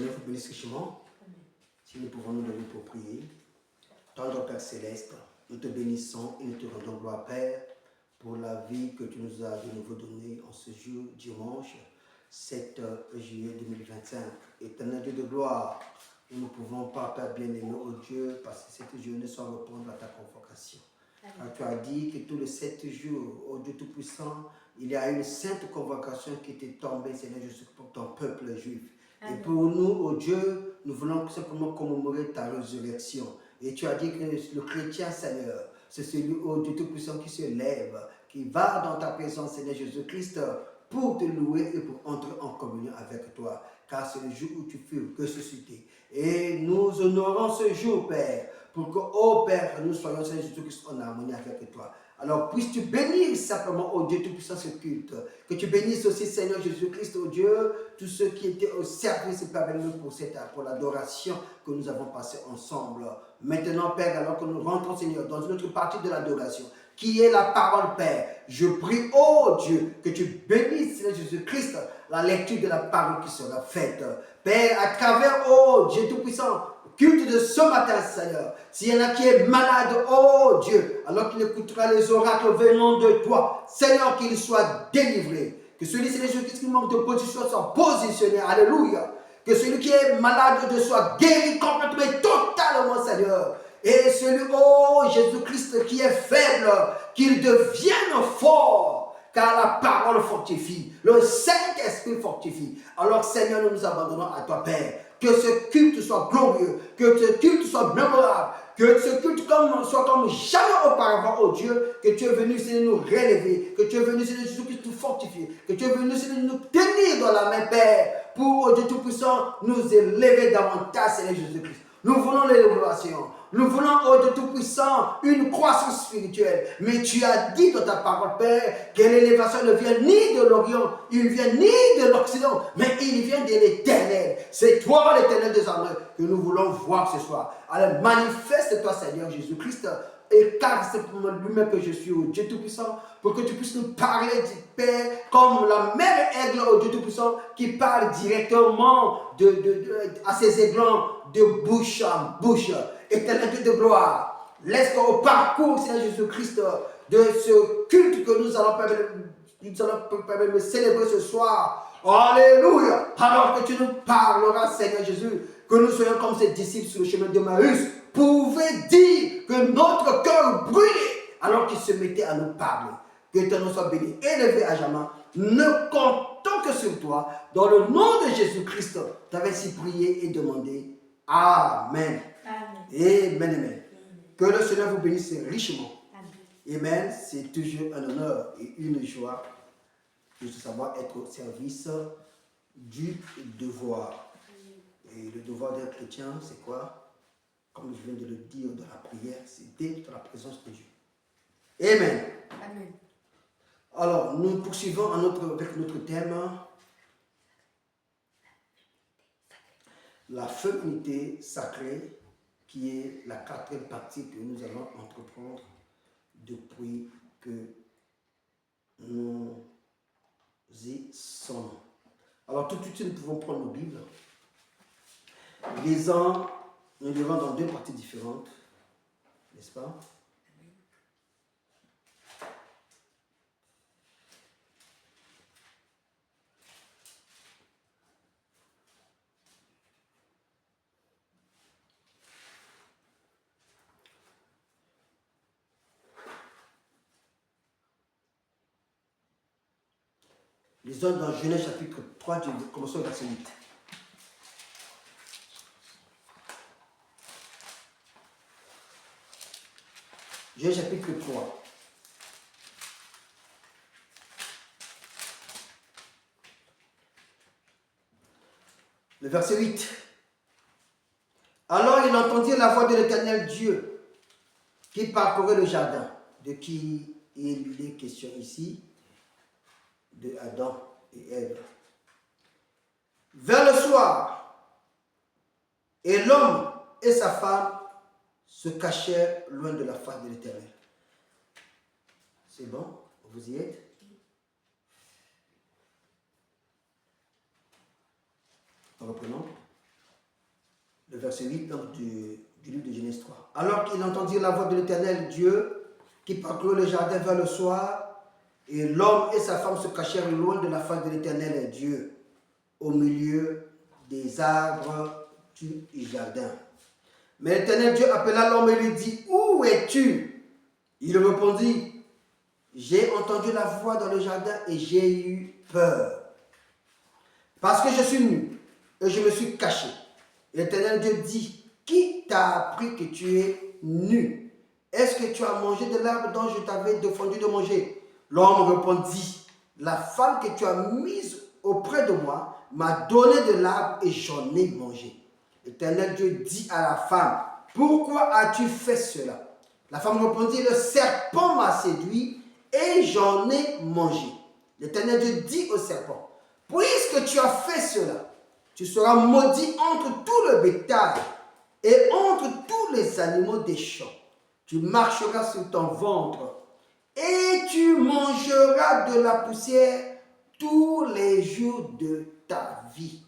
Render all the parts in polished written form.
Seigneur vous bénisse richement. Si nous pouvons nous lever pour prier. Tendre Père Céleste, nous te bénissons et nous te rendons gloire, Père, pour la vie que tu nous as de nouveau donnée en ce jour, dimanche, 7 juillet 2025. Éternel Dieu de gloire, nous ne pouvons pas, Père bien-aimé, oh Dieu, passer cette journée sans répondre à ta convocation. Car tu as dit que tous les 7 jours, oh Dieu Tout-Puissant, il y a une sainte convocation qui était tombée, Seigneur Jésus, pour ton peuple juif. Amen. Et pour nous, oh Dieu, nous voulons simplement commémorer ta résurrection. Et tu as dit que le chrétien, Seigneur, c'est celui, oh Dieu Tout-Puissant, qui se lève, qui va dans ta présence, Seigneur Jésus-Christ, pour te louer et pour entrer en communion avec toi. Car c'est le jour où tu fus ressuscité. Et nous honorons ce jour, Père, pour que, oh Père, nous soyons, Seigneur Jésus-Christ, en harmonie avec toi. Alors, puisses-tu bénir simplement, oh Dieu Tout-Puissant, ce culte. Que tu bénisses aussi, Seigneur Jésus-Christ, oh Dieu, tous ceux qui étaient au service, Père, pour l'adoration que nous avons passée ensemble. Maintenant, Père, alors que nous rentrons, Seigneur, dans une autre partie de l'adoration, qui est la parole, Père, je prie, oh Dieu, que tu bénisses, Seigneur Jésus-Christ, la lecture de la parole qui sera faite. Père, à travers, oh Dieu Tout-Puissant, culte de ce matin, Seigneur. S'il y en a qui est malade, oh Dieu, alors qu'il écoutera les oracles venant de toi, Seigneur, qu'il soit délivré. Que celui, Seigneur Jésus-Christ, qui manque de position soit positionné. Alléluia. Que celui qui est malade de soit guéri complètement et totalement, Seigneur. Et celui, oh Jésus-Christ, qui est faible, qu'il devienne fort. Car la parole fortifie. Le Saint-Esprit fortifie. Alors, Seigneur, nous nous abandonnons à toi, Père. Que ce culte soit glorieux, que ce culte soit mémorable, que ce culte soit comme jamais auparavant, oh Dieu, que tu es venu, Seigneur, nous relever, que tu es venu, Seigneur Jésus-Christ, nous fortifier, que tu es venu, Seigneur, nous tenir dans la main, Père, pour, oh Dieu Tout-Puissant, nous élever davantage, Seigneur Jésus-Christ. Nous voulons l'élévation. Nous voulons, oh Dieu Tout-Puissant, une croissance spirituelle. Mais tu as dit dans ta parole, Père, que l'élévation ne vient ni de l'Orient, il ne vient ni de l'Occident, mais il vient de l'Éternel. C'est toi, l'Éternel des armées, que nous voulons voir ce soir. Alors manifeste-toi, Seigneur Jésus-Christ, et car c'est pour lui-même que je suis, oh Dieu Tout-Puissant, pour que tu puisses nous parler du Père comme la même aigle, oh Dieu Tout-Puissant, qui parle directement à ses aiglons de bouche en bouche. Éternel Dieu de gloire, laisse qu'au parcours, Seigneur Jésus-Christ, de ce culte que nous allons permettre de célébrer ce soir. Alléluia. Alors que tu nous parleras, Seigneur Jésus, que nous soyons comme ces disciples sur le chemin de Maüs, pouvaient dire que notre cœur brûlait alors qu'ils se mettaient à nous parler. Que ton nom soit béni, élevé à jamais. Ne comptons que sur toi. Dans le nom de Jésus-Christ, tu avais ainsi prié et demandé. Amen. Amen. Amen. Amen. Que le Seigneur vous bénisse richement. Amen. Amen. C'est toujours un honneur et une joie de savoir être au service du devoir. Et le devoir d'un chrétien, c'est quoi? Comme je viens de le dire dans la prière, c'est d'être dans la présence de Dieu. Amen. Amen. Alors, nous poursuivons avec notre thème, la féminité sacrée, qui est la 4e partie que nous allons entreprendre depuis que nous y sommes. Alors, tout de suite, nous pouvons prendre nos Bibles. Nous lirons dans 2 parties différentes, n'est-ce pas? Lisons dans Genèse chapitre 3, commençons au verset 8. Genèse chapitre 3. Le verset 8. Alors il entendit la voix de l'Éternel Dieu qui parcourait le jardin, de qui il est question ici, de Adam et Ève. Vers le soir, et l'homme et sa femme se cachèrent loin de la face de l'Éternel. C'est bon? Vous y êtes? Reprenons. le verset 8 donc, du livre de Genèse 3. Alors qu'il entendit la voix de l'Éternel Dieu qui parcourut le jardin vers le soir, et l'homme et sa femme se cachèrent loin de la face de l'Éternel Dieu, au milieu des arbres du jardin. Mais l'Éternel Dieu appela l'homme et lui dit, « Où es-tu » Il répondit, « J'ai entendu la voix dans le jardin et j'ai eu peur, parce que je suis nu et je me suis caché. » L'Éternel Dieu dit, « Qui t'a appris que tu es nu? Est-ce que tu as mangé de l'arbre dont je t'avais défendu de manger ?» L'homme répondit, « La femme que tu as mise auprès de moi m'a donné de l'arbre et j'en ai mangé. » L'Éternel Dieu dit à la femme, « Pourquoi as-tu fait cela ?» La femme répondit, « Le serpent m'a séduit et j'en ai mangé. » L'Éternel Dieu dit au serpent, « Puisque tu as fait cela, tu seras maudit entre tout le bétail et entre tous les animaux des champs. Tu marcheras sur ton ventre et tu mangeras de la poussière tous les jours de ta vie.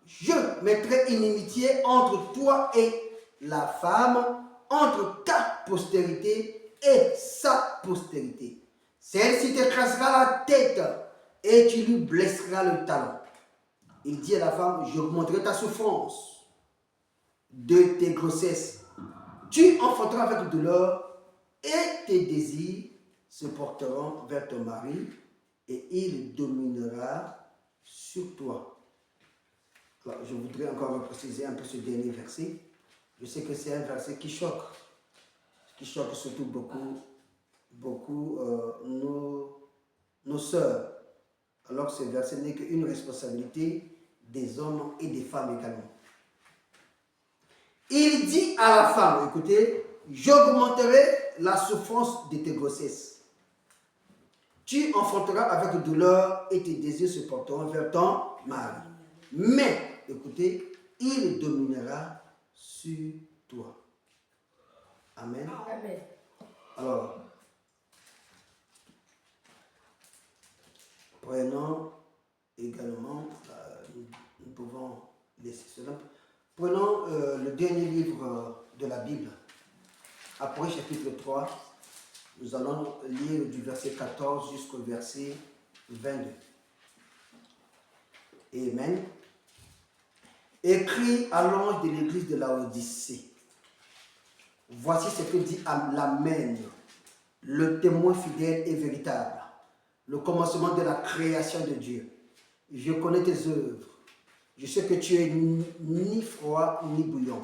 Je mettrai inimitié entre toi et la femme, entre ta postérité et sa postérité. Celle-ci t'écrasera la tête et tu lui blesseras le talon. » Il dit à la femme, « J'augmenterai ta souffrance de tes grossesses. Tu enfanteras avec douleur et tes désirs se porteront vers ton mari et il dominera sur toi. » Alors, je voudrais encore préciser un peu ce dernier verset. Je sais que c'est un verset qui choque surtout beaucoup nos sœurs. Alors que ce verset n'est qu'une responsabilité des hommes et des femmes également. Il dit à la femme, écoutez, j'augmenterai la souffrance de tes grossesses. Tu enfanteras avec douleur et tes désirs se porteront vers ton mari. Mais, écoutez, il dominera sur toi. Amen. Amen. Alors, prenons également, nous pouvons laisser cela. Prenons le dernier livre de la Bible, Apocalypse chapitre 3. Nous allons lire du verset 14 jusqu'au verset 22. Amen. Écrit à l'ange de l'église de Laodicée. Voici ce que dit l'Amen, le témoin fidèle et véritable, le commencement de la création de Dieu. Je connais tes œuvres. Je sais que tu es ni froid ni bouillant.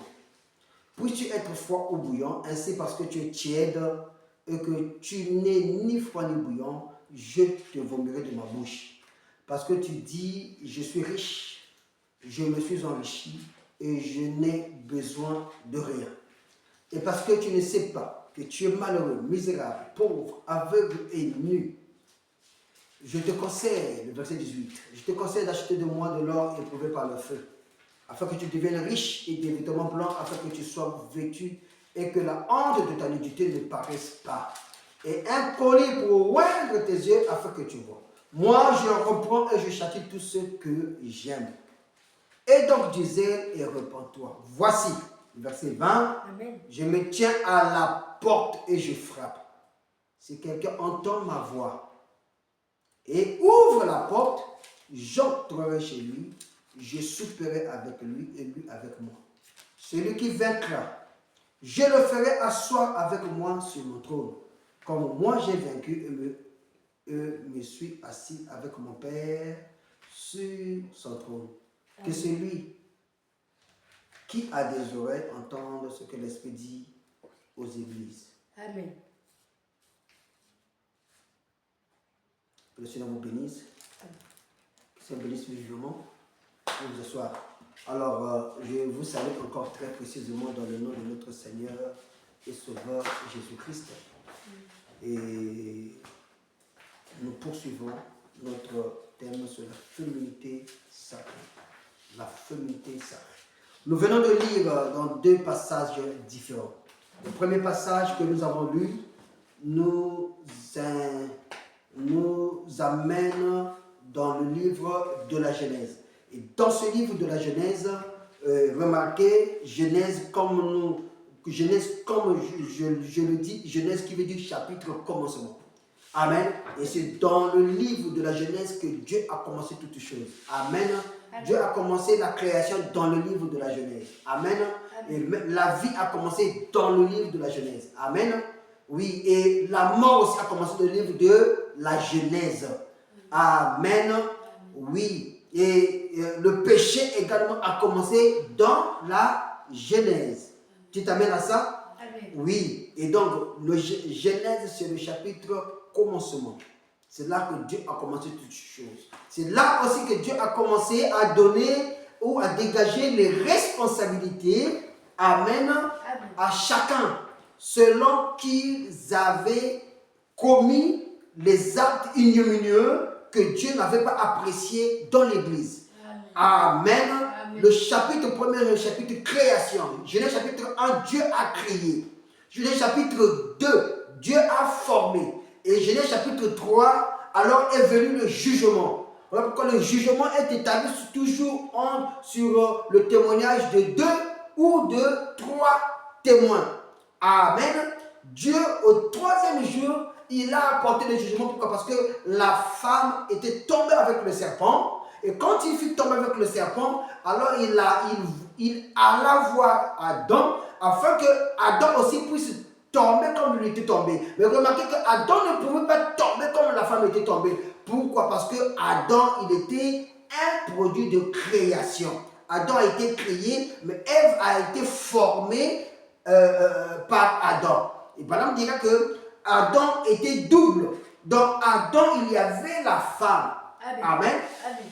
Puisses-tu être froid ou bouillant, ainsi parce que tu es tiède et que tu n'es ni froid ni bouillant, je te vomirai de ma bouche. Parce que tu dis, je suis riche, je me suis enrichi et je n'ai besoin de rien. Et parce que tu ne sais pas que tu es malheureux, misérable, pauvre, aveugle et nu, je te conseille, le verset 18, je te conseille d'acheter de moi de l'or éprouvé par le feu, afin que tu deviennes riche et des vêtements blancs, afin que tu sois vêtu et que la honte de ta nudité ne paraisse pas. Et un collier pour oindre tes yeux, afin que tu vois. Moi, je reprends et je châtie tous ceux que j'aime. Et donc du zèle et repens-toi. Voici, verset 20, Amen. je me tiens à la porte et je frappe. Si quelqu'un entend ma voix et ouvre la porte, j'entrerai chez lui, je souperai avec lui et lui avec moi. Celui qui vaincra, je le ferai asseoir avec moi sur mon trône, comme moi j'ai vaincu et me suis assis avec mon Père sur son trône. Que celui qui a des oreilles entende ce que l'Esprit dit aux églises. Amen. Que le Seigneur vous bénisse. Que le Seigneur bénisse vivement. Pour vous asseoir. Alors, je vous salue encore très précisément dans le nom de notre Seigneur et Sauveur Jésus-Christ. Et nous poursuivons notre thème sur la féminité sacrée. La féminité sacrée. Nous venons de lire dans deux passages différents. Le premier passage que nous avons lu nous amène dans le livre de la Genèse. Et dans ce livre de la Genèse, remarqué Genèse comme je le dis, Genèse qui veut dire chapitre commencement. Amen. Et c'est dans le livre de la Genèse que Dieu a commencé toutes choses. Amen. Amen. Dieu a commencé la création dans le livre de la Genèse. Amen. Amen. Et la vie a commencé dans le livre de la Genèse. Amen. Oui, et la mort aussi a commencé dans le livre de la Genèse. Amen. Oui, et le péché également a commencé dans la Genèse. Tu t'amènes à ça? Amen. Oui, et donc le Genèse c'est le chapitre commencement. C'est là que Dieu a commencé toutes choses. C'est là aussi que Dieu a commencé à donner ou à dégager les responsabilités, amen, à chacun, selon qu'ils avaient commis les actes ignominieux que Dieu n'avait pas appréciés dans l'Église. Amen. Amen. Le chapitre 1er, le chapitre création. Genèse chapitre 1, Dieu a créé. Genèse chapitre 2, Dieu a formé. Et Genèse chapitre 3, alors est venu le jugement. Voilà pourquoi le jugement est établi toujours sur le témoignage de 2 ou de 3 témoins. Amen. Dieu, au 3e jour, il a apporté le jugement. Pourquoi? Parce que la femme était tombée avec le serpent. Et quand il fut tombé avec le serpent, alors il alla voir Adam, afin que Adam aussi puisse tomber comme il était tombé. Mais remarquez que Adam ne pouvait pas tomber comme la femme était tombée. Pourquoi? Parce que Adam, il était un produit de création. Adam a été créé, mais Ève a été formée par Adam. Et par exemple, on dira que Adam était double. Dans Adam, il y avait la femme. Amen. Amen. Amen.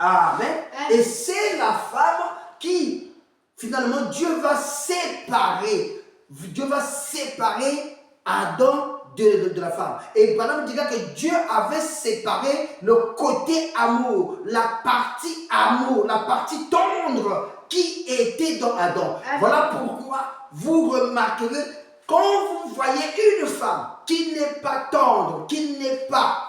Amen. Et c'est la femme qui, finalement, Dieu va séparer. Dieu va séparer Adam de la femme. Et par exemple, on dira que Dieu avait séparé le côté amour, la partie amour, la partie tendre qui était dans Adam. Amen. Voilà pourquoi vous remarquerez, quand vous voyez une femme qui n'est pas tendre, qui n'est pas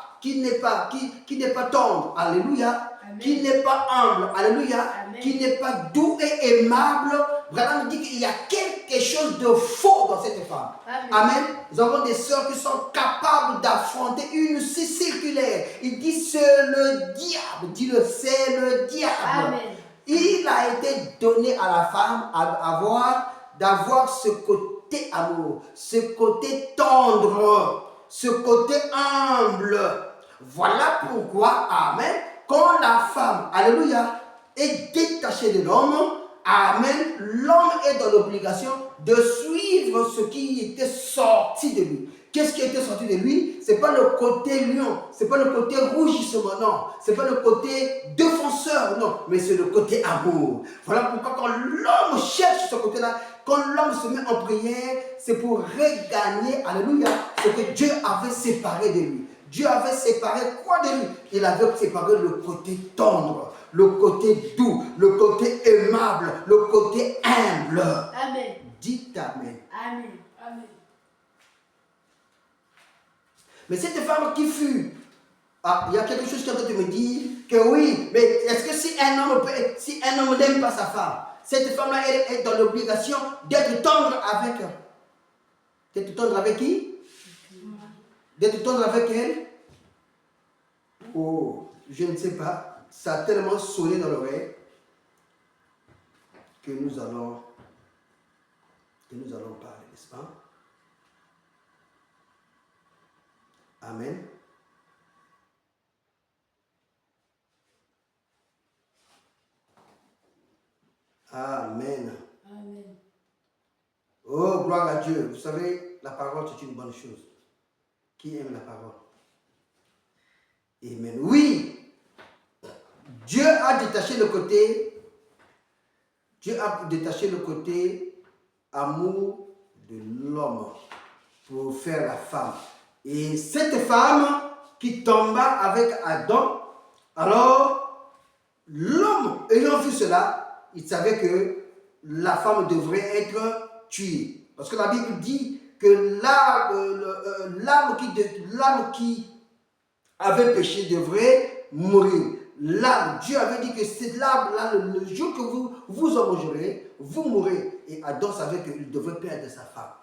tendre, alléluia, amen, qui n'est pas humble, alléluia, amen, qui n'est pas doux et aimable, vraiment dit qu'il y a quelque chose de faux dans cette femme. Amen. Amen. Nous avons des sœurs qui sont capables d'affronter une scie circulaire. Il dit c'est le diable, dis-le, c'est le diable. Amen. Il a été donné à la femme d'avoir ce côté amour, ce côté tendre, ce côté humble. Voilà pourquoi, amen, quand la femme, alléluia, est détachée de l'homme, amen, l'homme est dans l'obligation de suivre ce qui était sorti de lui. Qu'est-ce qui était sorti de lui? Ce n'est pas le côté lion, ce n'est pas le côté rougissement, non. Ce n'est pas le côté défenseur, non. Mais c'est le côté amour. Voilà pourquoi quand l'homme cherche ce côté-là, quand l'homme se met en prière, c'est pour regagner, alléluia, ce que Dieu avait séparé de lui. Dieu avait séparé quoi de lui? Il avait séparé le côté tendre, le côté doux, le côté aimable, le côté humble. Amen. Dites Amen. Amen. Amen. Mais cette femme qui fut, il y a quelque chose qui est en train de me dire que oui, mais est-ce que si un homme n'aime pas sa femme, cette femme-là elle est dans l'obligation d'être tendre avec elle? D'être tendre avec qui? D'être tendre avec elle? Oh, je ne sais pas. Ça a tellement sonné dans l'oreille que nous allons parler, n'est-ce pas? Amen. Amen. Amen. Oh, gloire à Dieu. Vous savez, la parole, c'est une bonne chose. Qui aime la parole? Amen. Oui, Dieu a détaché le côté amour de l'homme pour faire la femme. Et cette femme qui tomba avec Adam, alors l'homme ayant vu cela, il savait que la femme devrait être tuée. Parce que la Bible dit que l'âme qui avait péché devrait mourir. l'arbre, Dieu avait dit que c'est l'arbre-là, le jour que vous en mangerez, vous mourrez. Et Adam savait qu'il devait perdre sa femme.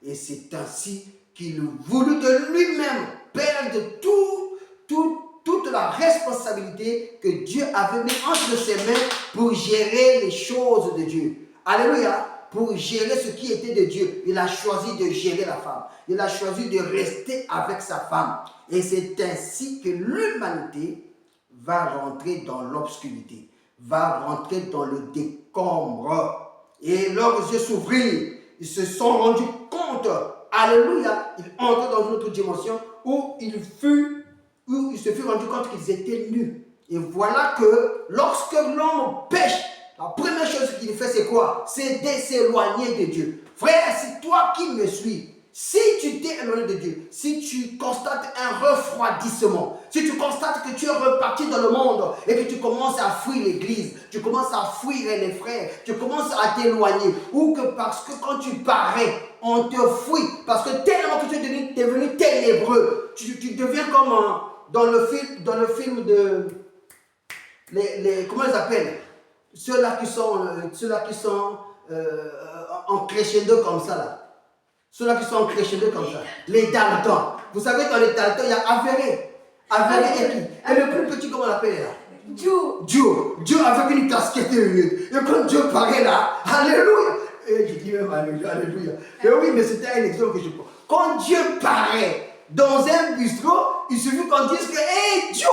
Et c'est ainsi qu'il voulut de lui-même perdre toute la responsabilité que Dieu avait mis entre ses mains pour gérer les choses de Dieu. Alléluia. Pour gérer ce qui était de Dieu. Il a choisi de gérer la femme. Il a choisi de rester avec sa femme. Et c'est ainsi que l'humanité va rentrer dans l'obscurité, va rentrer dans le décombre. Et leurs yeux s'ouvrirent. Ils se sont rendus compte. Alléluia. Ils entrent dans une autre dimension où ils se furent rendus compte qu'ils étaient nus. Et voilà que lorsque l'homme pêche, la première chose qu'il fait, c'est quoi? C'est de s'éloigner de Dieu. Frère, c'est toi qui me suis. Si tu t'es éloigné de Dieu, si tu constates un refroidissement, si tu constates que tu es reparti dans le monde et que tu commences à fuir l'église, tu commences à fuir les frères, tu commences à t'éloigner, ou que parce que quand tu parais, on te fuit, parce que tellement que tu es devenu ténébreux, tu deviens comme dans le film de... comment ils appellent? Ceux-là qui sont en crescendo comme ça là. Ceux-là qui sont en crescendo comme ça. Les Daltons. Vous savez, dans les Daltons, il y a Avéré. Avéré et qui? Et le plus petit, comment on l'appelle là? Joe avec une casquette et quand Dieu paraît là, alléluia. Et je dis même alléluia. Et oui, mais c'était un exemple que je prends. Quand Dieu paraît dans un bistrot, il suffit qu'on dise que, hey Dieu,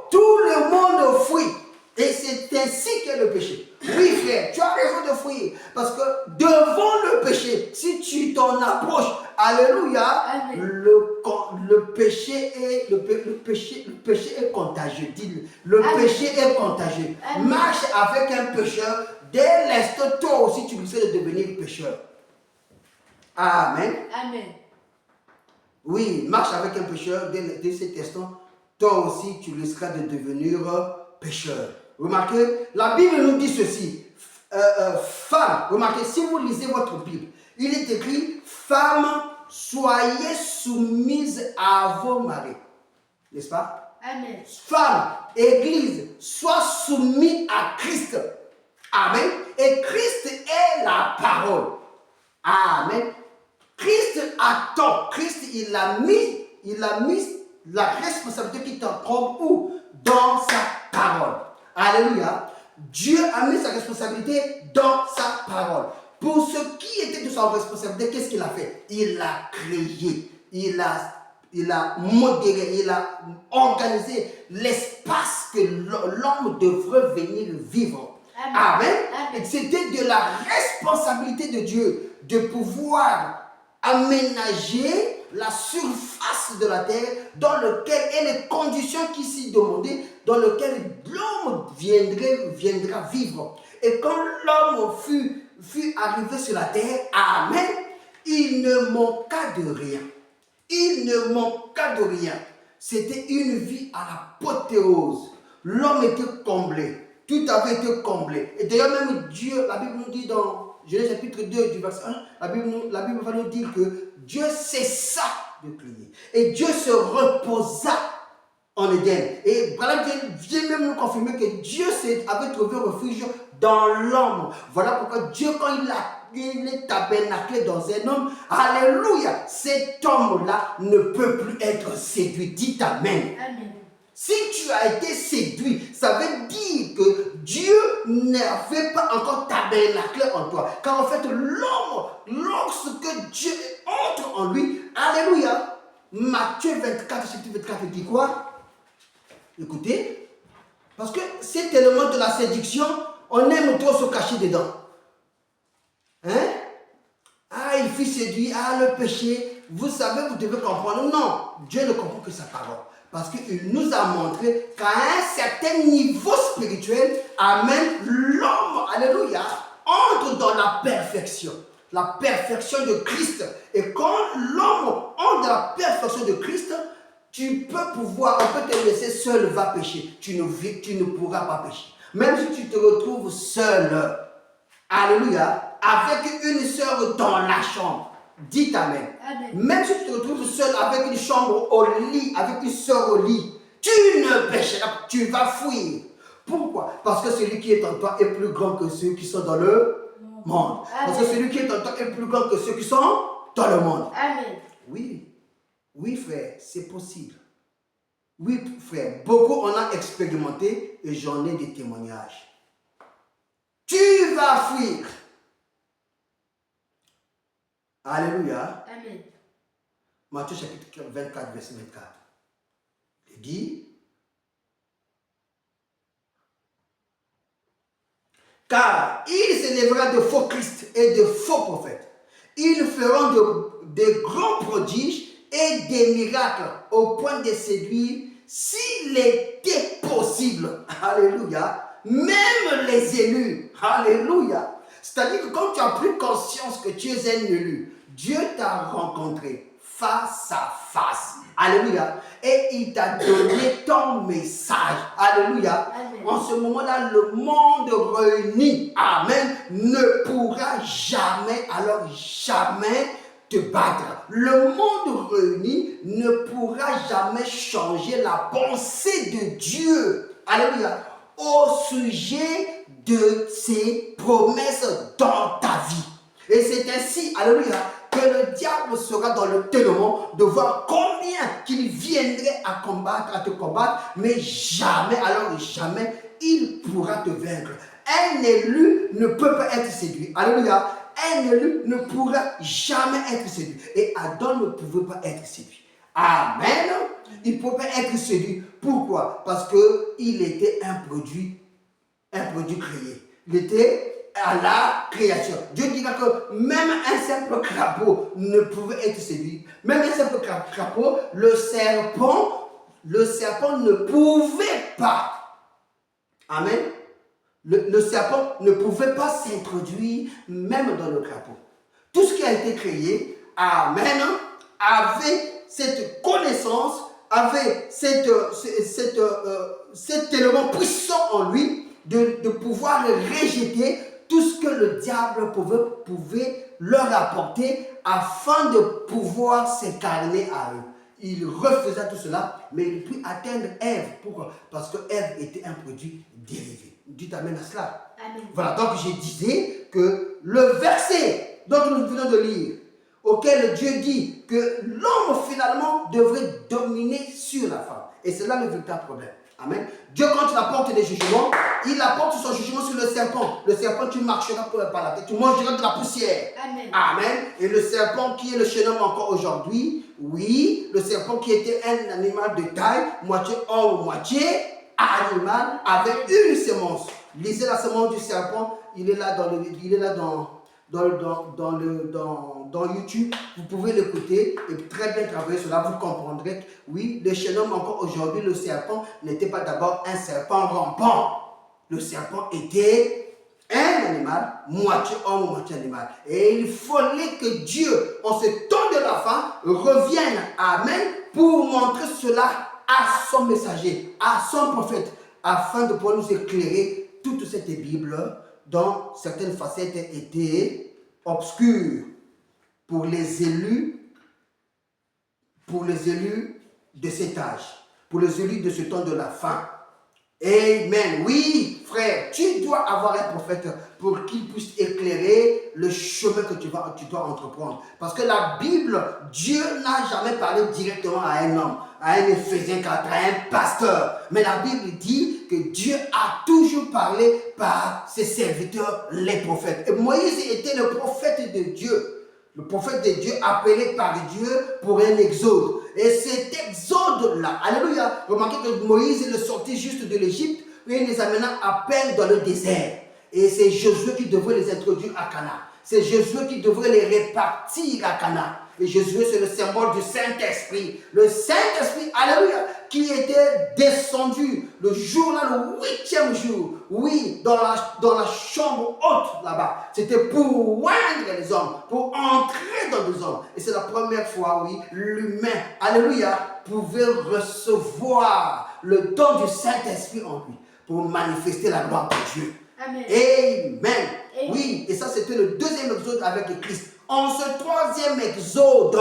tout le monde fuit. Et c'est ainsi qu'est le péché. Oui frère, tu as raison de fuir. Parce que devant le péché, si tu t'en approches, alléluia, le péché est contagieux. Dis-le. Le péché est contagieux. Marche avec un pécheur, dès l'instant, toi aussi tu risques de devenir pécheur. Amen. Amen. Oui, marche avec un pécheur, dès cet instant, toi aussi tu risqueras de devenir pécheur. Remarquez, la Bible nous dit ceci. Femme, remarquez, si vous lisez votre Bible, il est écrit, femmes, soyez soumises à vos maris. N'est-ce pas? Amen. Femme, église, sois soumise à Christ. Amen. Et Christ est la parole. Amen. Christ attend. Christ, il a mis la responsabilité qui t'incombe où? Dans sa parole. Alléluia. Dieu a mis sa responsabilité dans sa parole. Pour ce qui était de sa responsabilité, qu'est-ce qu'il a fait? Il a créé, il a modéré, il a organisé l'espace que l'homme devrait venir vivre. Amen. Amen. C'était de la responsabilité de Dieu de pouvoir aménager la surface de la terre dans lequel et les conditions qui s'y demandaient, dans lesquelles l'homme viendra vivre. Et quand l'homme fut arrivé sur la terre, amen, il ne manqua de rien. Il ne manqua de rien. C'était une vie à l'apothéose. L'homme était comblé. Tout avait été comblé. Et d'ailleurs même Dieu, la Bible nous dit dans Genèse chapitre 2 du verset 1, la Bible va nous dire que Dieu cessa de crier. Et Dieu se reposa en Éden. Et voilà, vient même nous confirmer que Dieu avait trouvé refuge dans l'homme. Voilà pourquoi Dieu, quand il est tabernaclé dans un homme, alléluia, cet homme-là ne peut plus être séduit. Dites Amen. Amen. Si tu as été séduit, ça veut dire que Dieu n'avait pas encore tabernaclé en toi. Car en fait, l'homme, lorsque Dieu entre en lui, alléluia, Matthieu 24, chapitre 24 dit quoi? Écoutez, parce que cet élément de la séduction, on aime trop se cacher dedans. Hein? Ah, il fut séduit, ah, le péché, vous savez, vous devez comprendre. Non, Dieu ne comprend que sa parole. Parce qu'il nous a montré qu'à un certain niveau spirituel, amen, l'homme, alléluia, entre dans la perfection de Christ. Et quand l'homme entre dans la perfection de Christ, tu peux pouvoir, on peut te laisser seul, va pécher. Tu ne pourras pas pécher. Même si tu te retrouves seul, alléluia, avec une sœur dans la chambre. Dites Amen. Amen. Même si tu te retrouves seul avec une chambre au lit, avec une soeur au lit, tu ne pécheras pas, tu vas fuir. Pourquoi? Parce que celui qui est en toi est plus grand que ceux qui sont dans le monde. Parce que celui qui est en toi est plus grand que ceux qui sont dans le monde. Amen. Oui, oui frère, c'est possible. Oui frère, beaucoup en ont expérimenté et j'en ai des témoignages. Tu vas fuir. Alléluia. Amen. Matthieu chapitre 24, verset 24. Il dit, car il s'élèvera de faux Christ et de faux prophètes. Ils feront de grands prodiges et des miracles au point de séduire, s'il était possible, alléluia, même les élus, alléluia. C'est-à-dire que quand tu as pris conscience que tu es un élu, Dieu t'a rencontré face à face, alléluia, et il t'a donné ton message, alléluia. Amen. En ce moment-là, le monde réuni, amen, ne pourra jamais, alors jamais te battre. Le monde réuni ne pourra jamais changer la pensée de Dieu, alléluia, au sujet de ses promesses dans ta vie. Et c'est ainsi, alléluia, que le diable sera dans le ténement de voir combien qu'il viendrait à combattre, à te combattre, mais jamais, alors jamais, il pourra te vaincre. Un élu ne peut pas être séduit. Alléluia. Un élu ne pourra jamais être séduit. Et Adam ne pouvait pas être séduit. Amen. Il ne pouvait pas être séduit. Pourquoi? Parce qu'il était un produit créé. Il était à la création. Dieu dira que même un simple crapaud ne pouvait être séduit. Même un simple crapaud, le serpent ne pouvait pas. Amen. Le serpent ne pouvait pas s'introduire même dans le crapaud. Tout ce qui a été créé, amen, avait cette connaissance, avait cet élément puissant en lui de pouvoir rejeter tout ce que le diable pouvait leur apporter afin de pouvoir s'incarner à eux. Il refaisait tout cela, mais il put atteindre Ève. Pourquoi? Parce que Ève était un produit dérivé. Dites amen à cela. Amen. Voilà, donc je disais que le verset dont nous venons de lire, auquel Dieu dit que l'homme finalement devrait dominer sur la femme. Et c'est là le véritable problème. Amen. Dieu, quand il apporte des jugements, il apporte son jugement sur le serpent. Le serpent, tu marcheras par la tête, tu mangeras de la poussière. Amen. Amen. Et le serpent qui est le jeune homme encore aujourd'hui, oui, le serpent qui était un animal de taille, moitié homme, moitié animal, avec une semence. Lisez la semence du serpent, il est là dans YouTube, vous pouvez l'écouter et très bien travailler cela, vous comprendrez que oui, le jeune homme encore aujourd'hui, le serpent n'était pas d'abord un serpent rampant. Le serpent était un animal, moitié homme, moitié animal. Et il fallait que Dieu, en ce temps de la fin, revienne, amen, pour montrer cela à son messager, à son prophète, afin de pouvoir nous éclairer toute cette Bible dont certaines facettes étaient obscures pour les élus de cet âge, pour les élus de ce temps de la fin. Amen. Oui, frère, tu dois avoir un prophète pour qu'il puisse éclairer le chemin que tu dois entreprendre. Parce que la Bible, Dieu n'a jamais parlé directement à un homme, à un Ephésien 4, à un pasteur. Mais la Bible dit que Dieu a toujours parlé par ses serviteurs, les prophètes. Et Moïse était le prophète de Dieu. Le prophète de Dieu appelé par Dieu pour un exode. Et cet exode-là, alléluia, remarquez que Moïse est sorti juste de l'Égypte et il les amena à peine dans le désert. Et c'est Josué qui devrait les introduire à Canaan. C'est Josué qui devrait les répartir à Canaan. Et Josué, c'est le symbole du Saint-Esprit. Le Saint-Esprit, alléluia, qui était descendu le jour-là, le 8e jour. Oui, dans la chambre haute là-bas. C'était pour oindre les hommes, pour entrer dans les hommes. Et c'est la première fois, oui, l'humain, alléluia, pouvait recevoir le don du Saint-Esprit en lui pour manifester la gloire de Dieu. Amen. Amen. Oui, et ça c'était le deuxième exode avec le Christ. En ce troisième exode,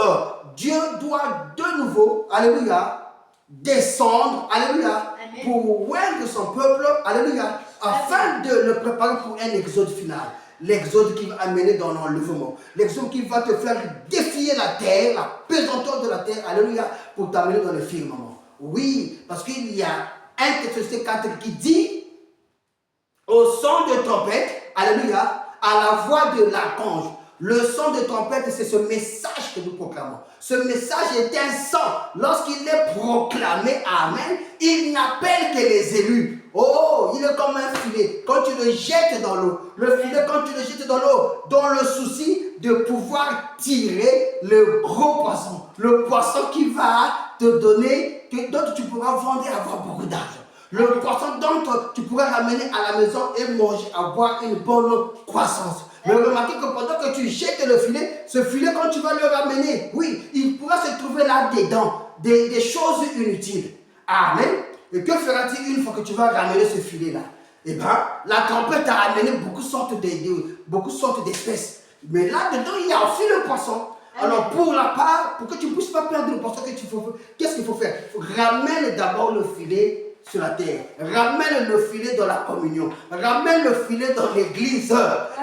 Dieu doit de nouveau, alléluia, descendre, alléluia, pour oindre son peuple, alléluia, afin de le préparer pour un exode final. L'exode qui va amener dans l'enlèvement. L'exode qui va te faire défier la terre, la pesanteur de la terre, alléluia, pour t'amener dans le firmament. Oui, parce qu'il y a 1 Thessaloniciens 4 qui dit, au son de trompette, alléluia, à la voix de l'archange. Le son de trompette, c'est ce message que nous proclamons. Ce message est un son. Lorsqu'il est proclamé, amen, il n'appelle que les élus. Oh, il est comme un filet. Quand tu le jettes dans l'eau, le filet, quand tu le jettes dans l'eau, dans le souci de pouvoir tirer le gros poisson. Le poisson qui va te donner, dont tu pourras vendre et avoir beaucoup d'argent. Le poisson dont tu pourras ramener à la maison et manger, avoir une bonne croissance. Mais remarquez que pendant que tu jettes le filet, ce filet, quand tu vas le ramener, oui, il pourra se trouver là-dedans des choses inutiles. Amen. Et que feras-tu une fois que tu vas ramener ce filet-là? Eh bien, la tempête a amené beaucoup de sortes d'espèces. Mais là-dedans, il y a aussi le poisson. Alors, pour que tu ne puisses pas perdre le poisson, qu'est-ce qu'il faut faire? Ramène d'abord le filet sur la terre. Ramène le filet dans la communion. Ramène le filet dans l'église.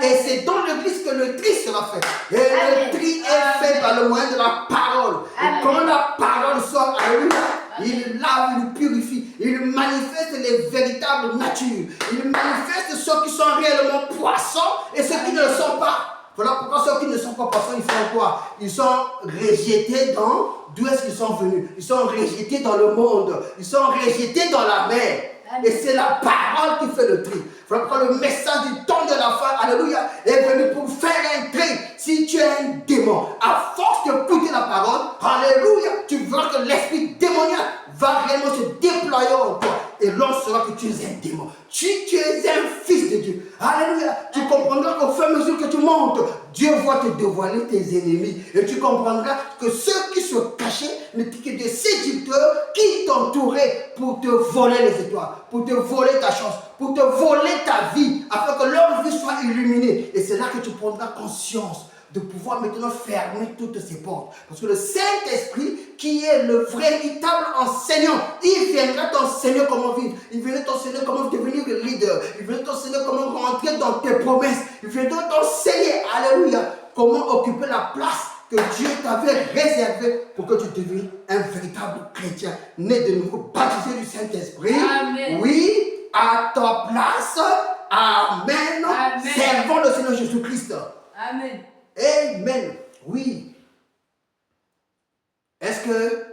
Et c'est dans l'église que le tri sera fait. Et le tri est fait par le moyen de la parole. Et quand la parole sort, alléluia, il lave, il purifie, il manifeste les véritables natures. Il manifeste ceux qui sont réellement poissons et ceux qui ne le sont pas. Voilà pourquoi ceux qui ne sont pas poissons, ils font quoi? Ils sont rejetés dans... D'où est-ce qu'ils sont venus? Ils sont rejetés dans le monde. Ils sont rejetés dans la mer. Et c'est la parole qui fait le tri. Voilà pourquoi le message du temps de la fin, alléluia, est venu pour faire un tri. Si tu es un démon, à force d'écouter la parole, alléluia, tu verras que l'esprit démoniaque va réellement se déployer en toi. Et l'on saura que tu es un démon. Tu es un fils de Dieu. Alléluia. Tu comprendras qu'au fur et à mesure que tu montes, Dieu va te dévoiler tes ennemis. Et tu comprendras que ceux qui se cachaient n'étaient que des séducteurs qui t'entouraient pour te voler les étoiles, pour te voler ta chance, pour te voler ta vie, afin que leur vie soit illuminée. Et c'est là que tu prendras conscience de pouvoir maintenant fermer toutes ces portes. Parce que le Saint-Esprit, qui est le véritable enseignant, il viendra t'enseigner comment vivre. Il viendra t'enseigner comment devenir le leader. Il viendra t'enseigner comment rentrer dans tes promesses. Il viendra t'enseigner, alléluia, comment occuper la place que Dieu t'avait réservée pour que tu deviennes un véritable chrétien, né de nouveau, baptisé du Saint-Esprit. Amen. Oui, à ta place. Amen. Amen. Servons le Seigneur Jésus-Christ. Amen. Amen. Oui. Est-ce que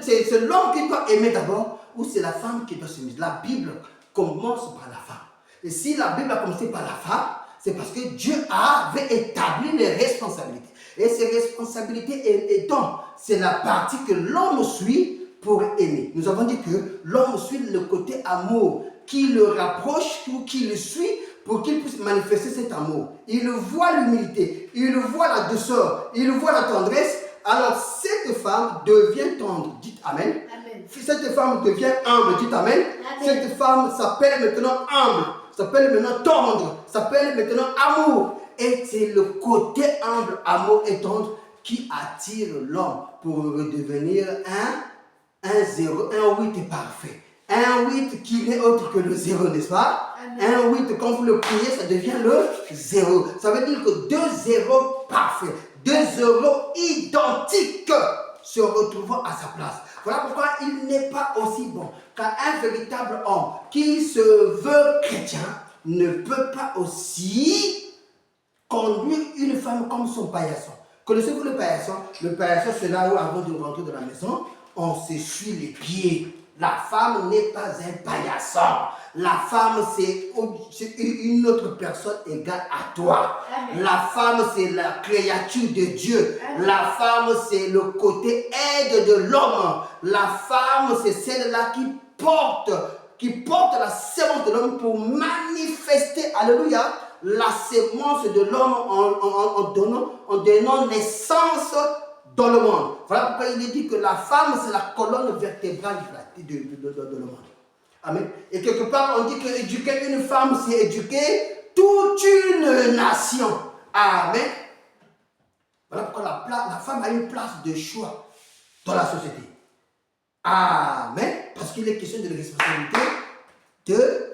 c'est l'homme qui doit aimer d'abord ou c'est la femme qui doit se mettre? La Bible commence par la femme. Et si la Bible a commencé par la femme, c'est parce que Dieu avait établi les responsabilités. Et ces responsabilités étant, c'est la partie que l'homme suit pour aimer. Nous avons dit que l'homme suit le côté amour qui le rapproche ou qui le suit pour qu'il puisse manifester cet amour. Il voit l'humilité, il voit la douceur, il voit la tendresse. Alors cette femme devient tendre. Dites Amen. Amen. Cette femme devient humble. Dites Amen. Amen. Cette femme s'appelle maintenant humble, s'appelle maintenant tendre, s'appelle maintenant amour. Et c'est le côté humble, amour et tendre qui attire l'homme pour redevenir un 8 parfait. Un 8 qui n'est autre que le 0, n'est-ce pas? Amen. Un 8, quand vous le priez, ça devient le 0. Ça veut dire que 2 zéros parfaits, 2 zéros identiques se retrouvent à sa place. Voilà pourquoi il n'est pas aussi bon qu'un véritable homme qui se veut chrétien ne peut pas aussi conduire une femme comme son paillasson. Connaissez-vous le paillasson? Le paillasson, c'est là où, avant de rentrer dans la maison, on s'essuie les pieds. La femme n'est pas un paillasson. La femme, c'est une autre personne égale à toi. Amen. La femme, c'est la créature de Dieu. Amen. La femme, c'est le côté aide de l'homme. La femme, c'est celle-là qui porte la sémence de l'homme pour manifester, alléluia, la sémence de l'homme en donnant naissance dans le monde. Voilà pourquoi il est dit que la femme, c'est la colonne vertébrale de le monde. Amen. Et quelque part, on dit qu'éduquer une femme, c'est éduquer toute une nation. Amen. Voilà pourquoi la femme a une place de choix dans la société. Amen. Parce qu'il est question de la responsabilité de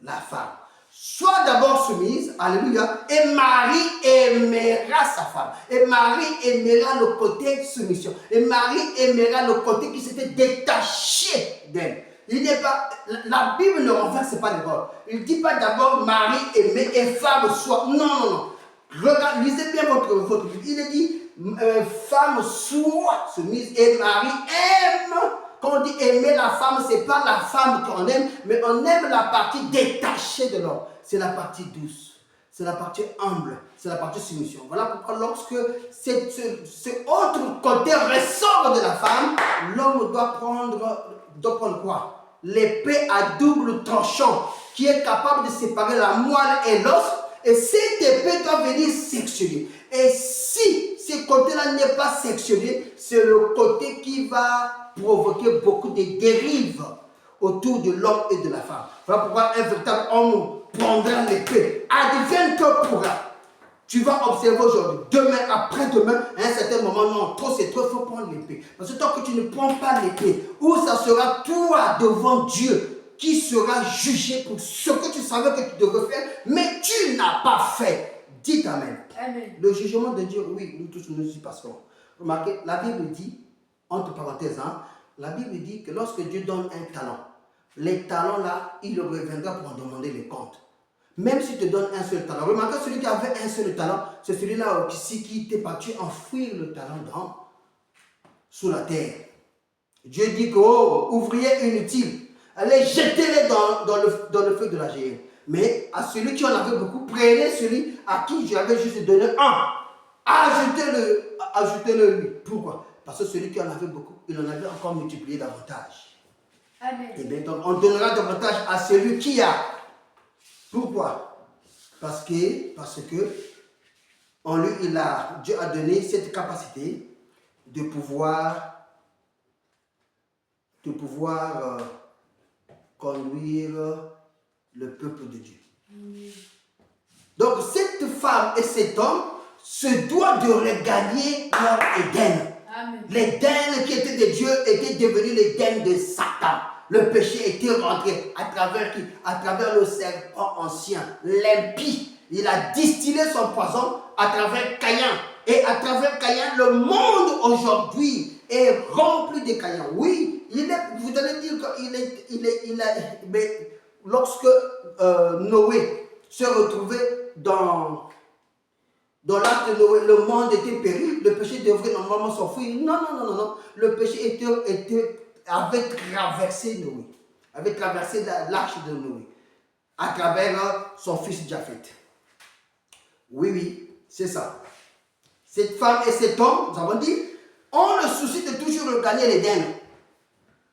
la femme. Sois d'abord soumise, alléluia, et Marie aimera sa femme. Et Marie aimera le côté soumission. Et Marie aimera le côté qui s'était détaché d'elle. Il n'est pas, la Bible ne renverse pas les rôles. Il ne dit pas d'abord Marie aimée et femme soit. Non, non, non. Regardez, lisez bien votre Bible. Il est dit femme soit soumise et Marie aime. Quand on dit aimer la femme, ce n'est pas la femme qu'on aime, mais on aime la partie détachée de l'homme. C'est la partie douce, c'est la partie humble, c'est la partie soumission. Voilà pourquoi lorsque ce autre côté ressort de la femme, l'homme doit prendre quoi? L'épée à double tranchant, qui est capable de séparer la moelle et l'os, et cette épée doit venir sectionner. Et si ce côté-là n'est pas sectionné, c'est le côté qui va provoquer beaucoup de dérives autour de l'homme et de la femme. Voilà pourquoi un véritable homme prendra l'épée. Advienne que pourra. Tu vas observer aujourd'hui, demain, après-demain, à un certain moment, non, trop c'est trop, il faut prendre l'épée. Parce que tant que tu ne prends pas l'épée, où ça sera toi devant Dieu qui sera jugé pour ce que tu savais que tu devais faire, mais tu n'as pas fait. Dites Amen. Amen. Le jugement de Dieu, oui, nous tous nous y passerons. Remarquez, la Bible dit, entre parenthèses, la Bible dit que lorsque Dieu donne un talent, les talents là, il reviendra pour en demander les comptes. Même s'il te donne un seul talent. Remarquez, celui qui avait un seul talent, c'est celui-là qui t'est parti enfouir le talent sous la terre. Dieu dit que, ouvrier inutile, allez jeter-les dans le feu de la géhenne. Mais à celui qui en avait beaucoup, prenez celui à qui j'avais juste donné un. Ajoutez-le lui. Pourquoi? Parce que celui qui en avait beaucoup, il en avait encore multiplié davantage. Amen. Et bien donc, on donnera davantage à celui qui a. Pourquoi? Parce que en lui, Dieu a donné cette capacité de pouvoir conduire le peuple de Dieu. Donc cette femme et cet homme se doivent de regagner leur Éden. L'Éden qui était de Dieu était devenu l'Éden de Satan. Le péché était rentré à travers qui? À travers le serpent ancien, l'impie. Il a distillé son poison à travers Caïn. Et à travers Caïn, le monde aujourd'hui est rempli de Caïn. Oui, vous allez dire mais lorsque Noé se retrouvait dans l'arche de Noé, le monde était péri, le péché devrait normalement s'enfuir. Non. Le péché avait traversé Noé, avait traversé l'arche de Noé, à travers son fils Japheth. Oui, c'est ça. Cette femme et cet homme, nous avons dit, ont le souci de toujours regagner l'Éden.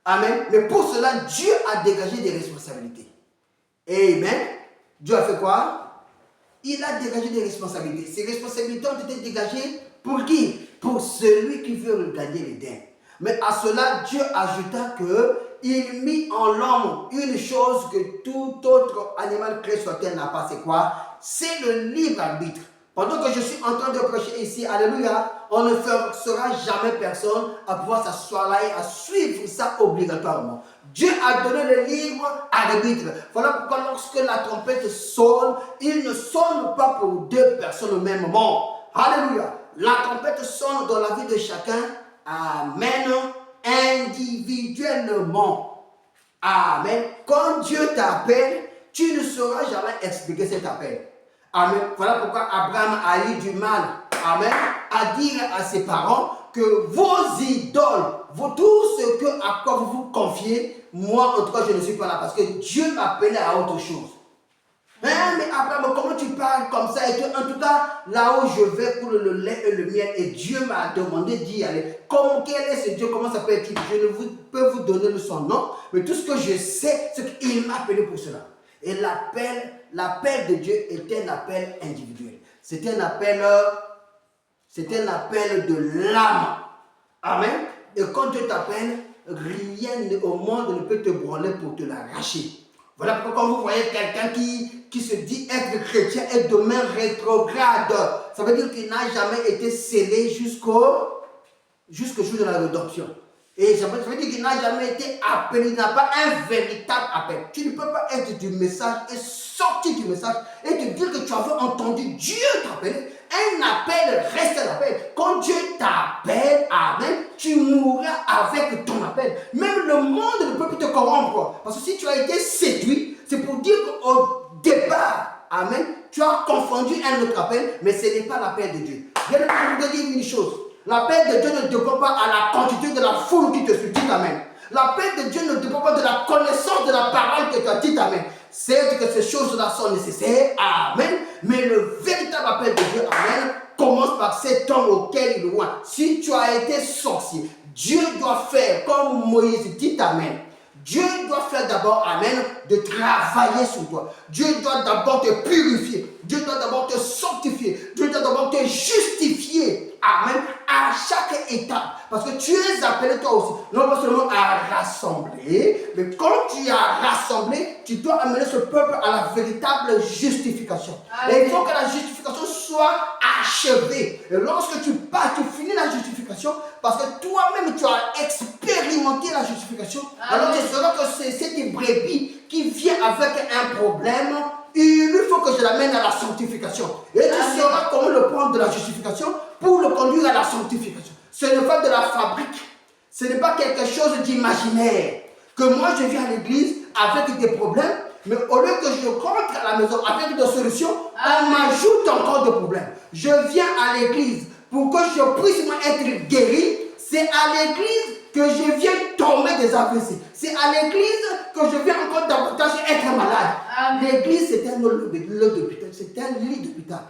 Amen. Mais pour cela, Dieu a dégagé des responsabilités. Amen. Dieu a fait quoi? Il a dégagé des responsabilités. Ces responsabilités ont été dégagées pour qui? Pour celui qui veut regagner l'Éden. Mais à cela, Dieu ajouta qu'il mit en l'homme une chose que tout autre animal créé sur terre n'a pas. C'est quoi? C'est le libre arbitre. Pendant que je suis en train de prêcher ici, alléluia, on ne forcera jamais personne à pouvoir s'asseoir là et à suivre ça obligatoirement. Dieu a donné le libre arbitre. Voilà pourquoi lorsque la trompette sonne, il ne sonne pas pour deux personnes au même moment. Alléluia. La trompette sonne dans la vie de chacun. Amen. Individuellement. Amen. Quand Dieu t'appelle, tu ne sauras jamais expliquer cet appel. Amen. Voilà pourquoi Abraham a eu du mal, amen, à dire à ses parents que vos idoles, tout ce à quoi vous vous confiez, moi en tout cas je ne suis pas là parce que Dieu m'appelait à autre chose. Mais Abraham, comment tu parles comme ça? Et que, en tout cas, là où je vais pour le lait et le miel, et Dieu m'a demandé d'y aller. Quel est ce Dieu? Comment s'appelle-t-il? Je ne peux vous donner son nom, mais tout ce que je sais, c'est qu'il m'a appelé pour cela. Et l'appel de Dieu est un appel individuel. C'est un appel de l'âme. Amen. Et quand Dieu t'appelle, rien au monde ne peut te branler pour te l'arracher. Voilà pourquoi quand vous voyez quelqu'un qui qui se dit être chrétien est demain rétrograde. Ça veut dire qu'il n'a jamais été scellé jusqu'au jour de la rédemption. Et ça veut dire qu'il n'a jamais été appelé, il n'a pas un véritable appel. Tu ne peux pas être du message et sortir du message et te dire que tu avais entendu Dieu t'appeler. Un appel reste un appel. Quand Dieu t'appelle, amen, tu mourras avec ton appel. Même le monde ne peut plus te corrompre. Parce que si tu as été séduit, c'est pour dire qu'au départ, amen, tu as confondu un autre appel, mais ce n'est pas l'appel de Dieu. Je vais vous dire une chose. L'appel de Dieu ne dépend pas à la quantité de la foule qui te suit. Dites amen. L'appel de Dieu ne dépend pas de la connaissance de la parole que tu as dit. Amen. C'est que ces choses-là sont nécessaires. Amen. Mais le véritable appel de Dieu, amen, commence par cet homme auquel il loin. Si tu as été sorcier, Dieu doit faire comme Moïse. Dites amen. Dieu doit faire d'abord, amen, de travailler sur toi. Dieu doit d'abord te purifier. Dieu doit d'abord te sanctifier. Dieu doit d'abord te justifier. Amen. À chaque étape. Parce que tu es appelé toi aussi. Non pas seulement à rassembler, mais quand tu as rassemblé, tu dois amener ce peuple à la véritable justification. Amen. Et il faut que la justification soit achevée. Et lorsque tu pars, tu finis la justification, parce que toi-même tu as expérimenté la justification. Amen. Alors tu sauras que c'est cette brebis qui vient avec un problème. Il faut que je l'amène à la sanctification. Et tu sauras comment le prendre de la justification pour le conduire à la sanctification. Ce n'est pas de la fabrique. Ce n'est pas quelque chose d'imaginaire. Que moi je viens à l'église avec des problèmes, mais au lieu que je rentre à la maison avec des solutions, on m'ajoute encore des problèmes. Je viens à l'église pour que je puisse être guéri. C'est à l'église que je viens tomber des AVC. C'est à l'église que je viens encore davantage être malade. L'église, c'est un hôpital. C'est un lit d'hôpital.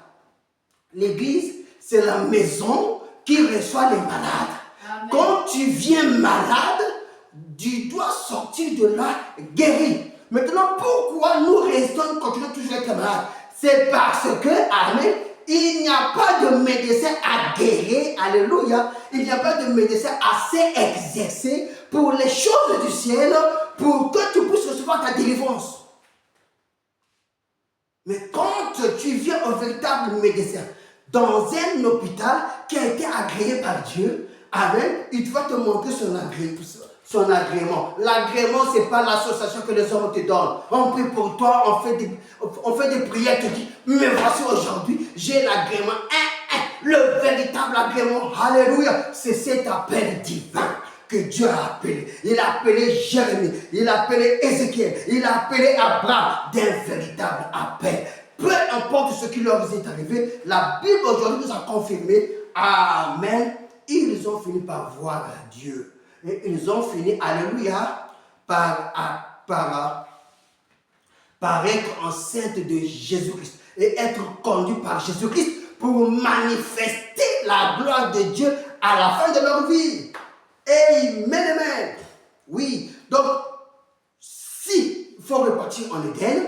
L'église, c'est la maison qui reçoit les malades. Amen. Quand tu viens malade, tu dois sortir de là guéri. Maintenant, pourquoi nous restons, continuons toujours à être malades? C'est parce que, amen, il n'y a pas de médecin à guérir, alléluia. Il n'y a pas de médecin assez exercé pour les choses du ciel, pour que tu puisses recevoir ta délivrance. Mais quand tu viens au véritable médecin, dans un hôpital qui a été agréé par Dieu, amen, il va te montrer son agrément. L'agrément, ce n'est pas l'association que les hommes te donnent. On prie pour toi, on fait des prières, tu dis, mais voici aujourd'hui, j'ai l'agrément. Le véritable agrément, alléluia, c'est cet appel divin que Dieu a appelé. Il a appelé Jérémie, il a appelé Ézéchiel, il a appelé Abraham d'un véritable appel. Peu importe ce qui leur est arrivé, la Bible aujourd'hui nous a confirmé, amen, ils ont fini par voir Dieu. Et ils ont fini, alléluia, par être enceinte de Jésus-Christ et être conduit par Jésus-Christ pour manifester la gloire de Dieu à la fin de leur vie. Amen. Oui, donc, si il faut repartir en Éden,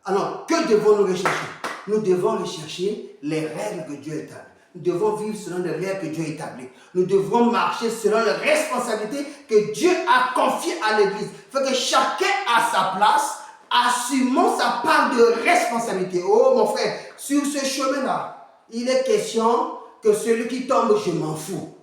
alors que devons-nous rechercher? Nous devons rechercher les règles que Dieu établit. Nous devons vivre selon les règles que Dieu établit. Nous devons marcher selon les responsabilités que Dieu a confiées à l'Église. Il faut que chacun à sa place, assumons sa part de responsabilité. Oh mon frère, sur ce chemin-là, il est question que celui qui tombe, je m'en fous.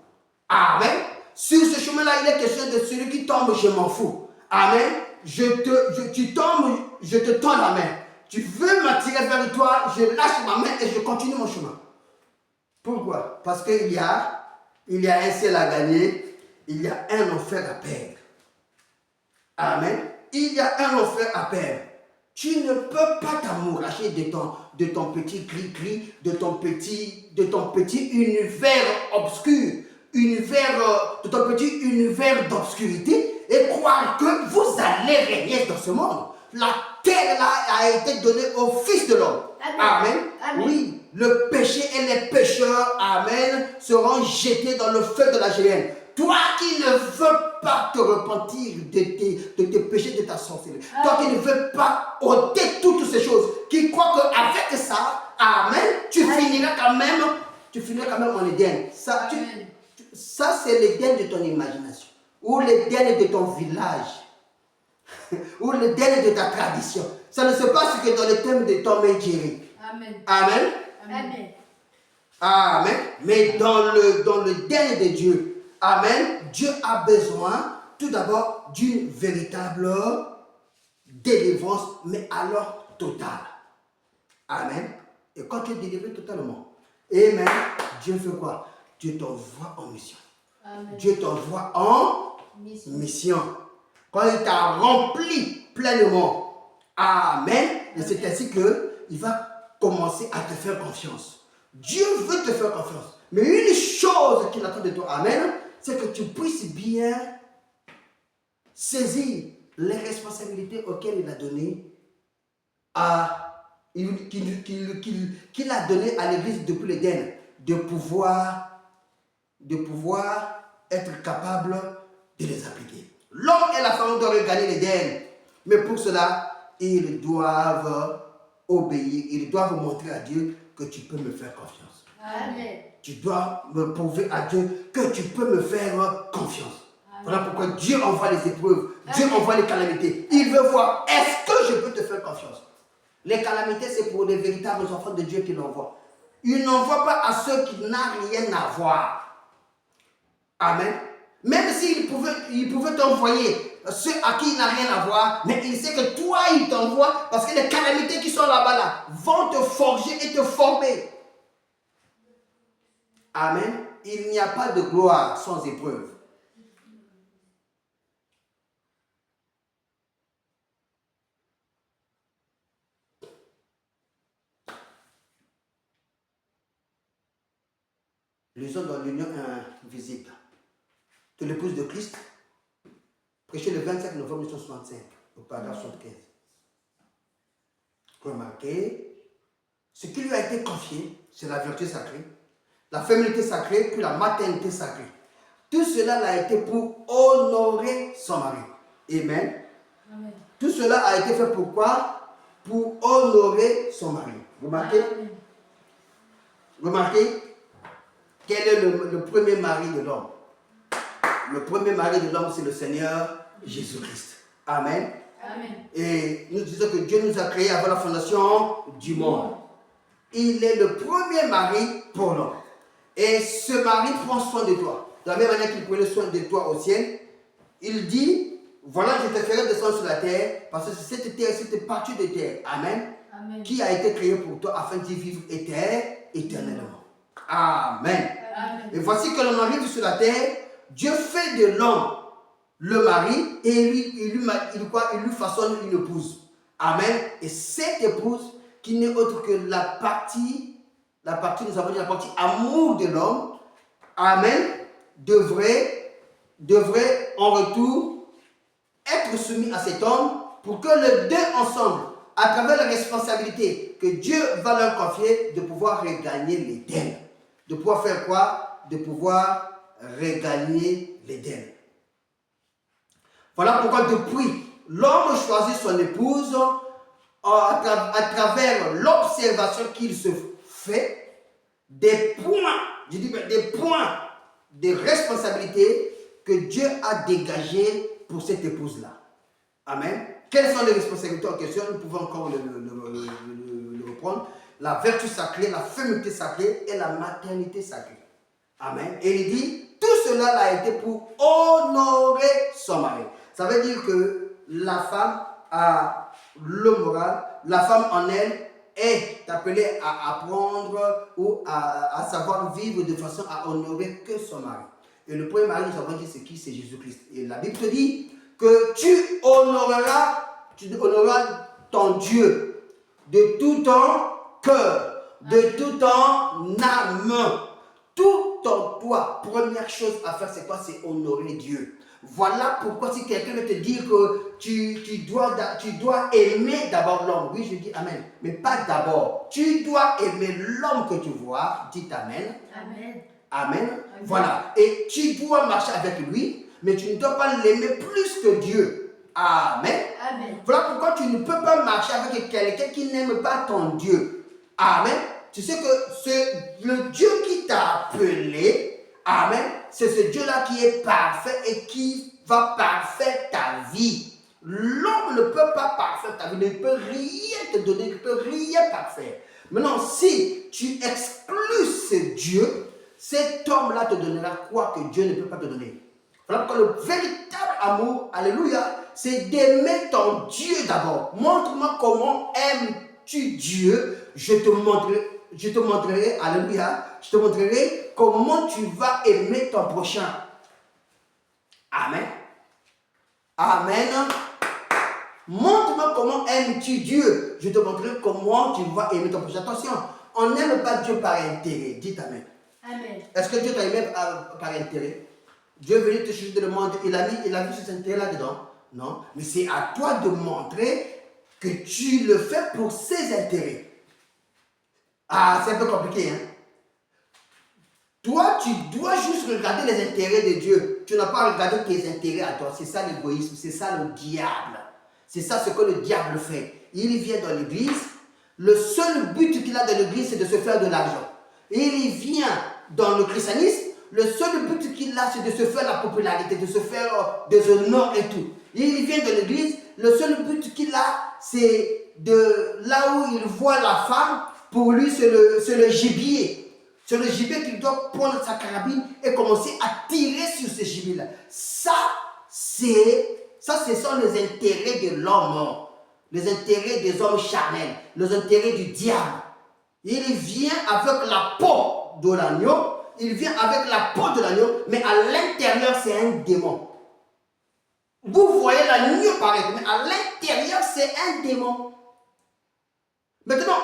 Amen. Sur ce chemin-là, il est question de celui qui tombe, je m'en fous. Amen. Tu tombes, je te tends la main. Tu veux m'attirer vers toi, je lâche ma main et je continue mon chemin. Pourquoi? Parce qu'il y a un ciel à gagner, il y a un enfer à perdre. Amen. Il y a un enfer à perdre. Tu ne peux pas t'amouracher de ton petit cri-cri, de ton petit univers obscur, de ton petit univers d'obscurité et croire que vous allez régner dans ce monde. La terre là a été donnée au Fils de l'homme. Amen. Amen. Oui, le péché et les pécheurs, amen, seront jetés dans le feu de la géhenne. Toi qui ne veux pas te repentir de tes péchés, de ta sorcellerie. Toi qui ne veux pas ôter toutes ces choses, qui crois qu'avec ça, amen, tu finiras quand même en Éden. Ça, c'est l'Éden de ton imagination. Ou l'Éden de ton village. Ou l'Éden de ta tradition. Ça ne se passe que dans le thème de Tom et Jerry. Amen. Amen. Amen. Amen. Mais dans le dernier de Dieu, Amen, Dieu a besoin tout d'abord d'une véritable délivrance, mais alors totale. Amen. Et quand tu es délivré totalement, Amen, Dieu fait quoi? Dieu t'envoie en mission. Amen. Dieu t'envoie en mission. Quand il t'a rempli pleinement, Amen, et c'est ainsi qu'il va commencer à te faire confiance. Dieu veut te faire confiance. Mais une chose qu'il attend de toi, Amen, c'est que tu puisses bien saisir les responsabilités auxquelles il a donné qu'il a donné à l'église depuis l'Éden, de pouvoir être capable de les appliquer. L'homme et la femme doivent regagner l'Éden, mais pour cela, ils doivent obéir, ils doivent montrer à Dieu que tu peux me faire confiance. Amen. Tu dois me prouver à Dieu que tu peux me faire confiance. Amen. Voilà pourquoi Dieu envoie les épreuves, Dieu envoie les calamités. Il veut voir, est-ce que je peux te faire confiance? Les calamités, c'est pour les véritables enfants de Dieu qu'il envoie. Il n'envoie pas à ceux qui n'ont rien à voir. Amen. Même s'il pouvait t'envoyer ceux à qui il n'a rien à voir, mais il sait que toi, il t'envoie parce que les calamités qui sont là-bas là, vont te forger et te former. Amen. Il n'y a pas de gloire sans épreuve. Lisons dans l'Union invisible de l'épouse de Christ, prêché le 25 novembre 1965, au paragraphe 75. Remarquez, ce qui lui a été confié, c'est la vertu sacrée, la féminité sacrée, puis la maternité sacrée. Tout cela a été pour honorer son mari. Amen. Amen. Tout cela a été fait pourquoi? Pour honorer son mari. Remarquez, Amen. remarquez, quel est le premier mari de l'homme? Le premier mari de l'homme, c'est le Seigneur Jésus-Christ. Amen. Amen. Et nous disons que Dieu nous a créés avant la fondation du monde. Il est le premier mari pour l'homme. Et ce mari prend soin de toi. De la même manière qu'il prenait soin de toi au ciel, il dit, voilà, je te ferai descendre sur la terre, parce que cette terre, cette partie de terre, Amen, Amen. qui a été créée pour toi afin d'y vivre éternellement. Amen. Amen. Et voici que l'on arrive sur la terre, Dieu fait de l'homme le mari et il lui façonne une épouse. Amen. Et cette épouse, qui n'est autre que la partie, nous avons dit la partie amour de l'homme, Amen, devrait en retour être soumis à cet homme pour que les deux ensemble, à travers la responsabilité que Dieu va leur confier, de pouvoir regagner l'Éden. De pouvoir faire quoi? De pouvoir regagner l'Éden. Voilà pourquoi depuis, l'homme choisit son épouse à travers l'observation qu'il se fait des points, je dis des points de responsabilité que Dieu a dégagés pour cette épouse-là. Amen. Quelles sont les responsabilités en question? Nous pouvons encore le reprendre. La vertu sacrée, la féminité sacrée et la maternité sacrée. Amen. Et il dit, tout cela a été pour honorer son mari. Ça veut dire que la femme a le moral, la femme en elle est appelée à apprendre ou à savoir vivre de façon à honorer que son mari. Et le premier mari, nous avons dit, c'est qui? C'est Jésus-Christ. Et la Bible te dit que tu honoreras ton Dieu de tout ton cœur, de tout ton âme, tout en toi. Première chose à faire, c'est quoi? C'est honorer Dieu. Voilà pourquoi si quelqu'un veut te dire que tu dois aimer d'abord l'homme. Oui, je dis Amen. Mais pas d'abord. Tu dois aimer l'homme que tu vois. Dites Amen. Amen. Amen. Amen. Voilà. Et tu dois marcher avec lui, mais tu ne dois pas l'aimer plus que Dieu. Amen. Amen. Voilà pourquoi tu ne peux pas marcher avec quelqu'un qui n'aime pas ton Dieu. Amen. Tu sais que c'est le Dieu qui t'a appelé. Amen. C'est ce Dieu-là qui est parfait et qui va parfaire ta vie. L'homme ne peut pas parfaire ta vie, ne peut rien te donner, ne peut rien parfaire. Maintenant, si tu exclus ce Dieu, cet homme-là te donnera quoi que Dieu ne peut pas te donner. Voilà pourquoi le véritable amour, alléluia, c'est d'aimer ton Dieu d'abord. Montre-moi comment aimes-tu Dieu, je te montrerai, alléluia, je te montrerai comment tu vas aimer ton prochain. Amen. Amen. Montre-moi comment aimes-tu Dieu, je te montrerai comment tu vas aimer ton prochain. Attention, on n'aime pas Dieu par intérêt. Dites Amen. Amen. Est-ce que Dieu t'a aimé par intérêt? Dieu est venu te chercher dans le monde, il a vu cet intérêt là-dedans. Non, mais c'est à toi de montrer que tu le fais pour ses intérêts. Ah, c'est un peu compliqué, hein? Toi, tu dois juste regarder les intérêts de Dieu. Tu n'as pas regardé tes intérêts à toi. C'est ça l'égoïsme, c'est ça le diable. C'est ça ce que le diable fait. Il vient dans l'église. Le seul but qu'il a dans l'église, c'est de se faire de l'argent. Et il vient dans le christianisme. Le seul but qu'il a, c'est de se faire la popularité, de se faire des honneurs et tout. Il vient de l'église. Le seul but qu'il a, c'est de là où il voit la femme, pour lui, c'est le gibier. C'est le gibier qu'il doit prendre sa carabine et commencer à tirer sur ce gibier-là. Ça, ce sont les intérêts de l'homme, les intérêts des hommes charnels, les intérêts du diable. Il vient avec la peau de l'agneau, mais à l'intérieur, c'est un démon. Vous voyez l'agneau paraître, mais à l'intérieur, c'est un démon. Maintenant,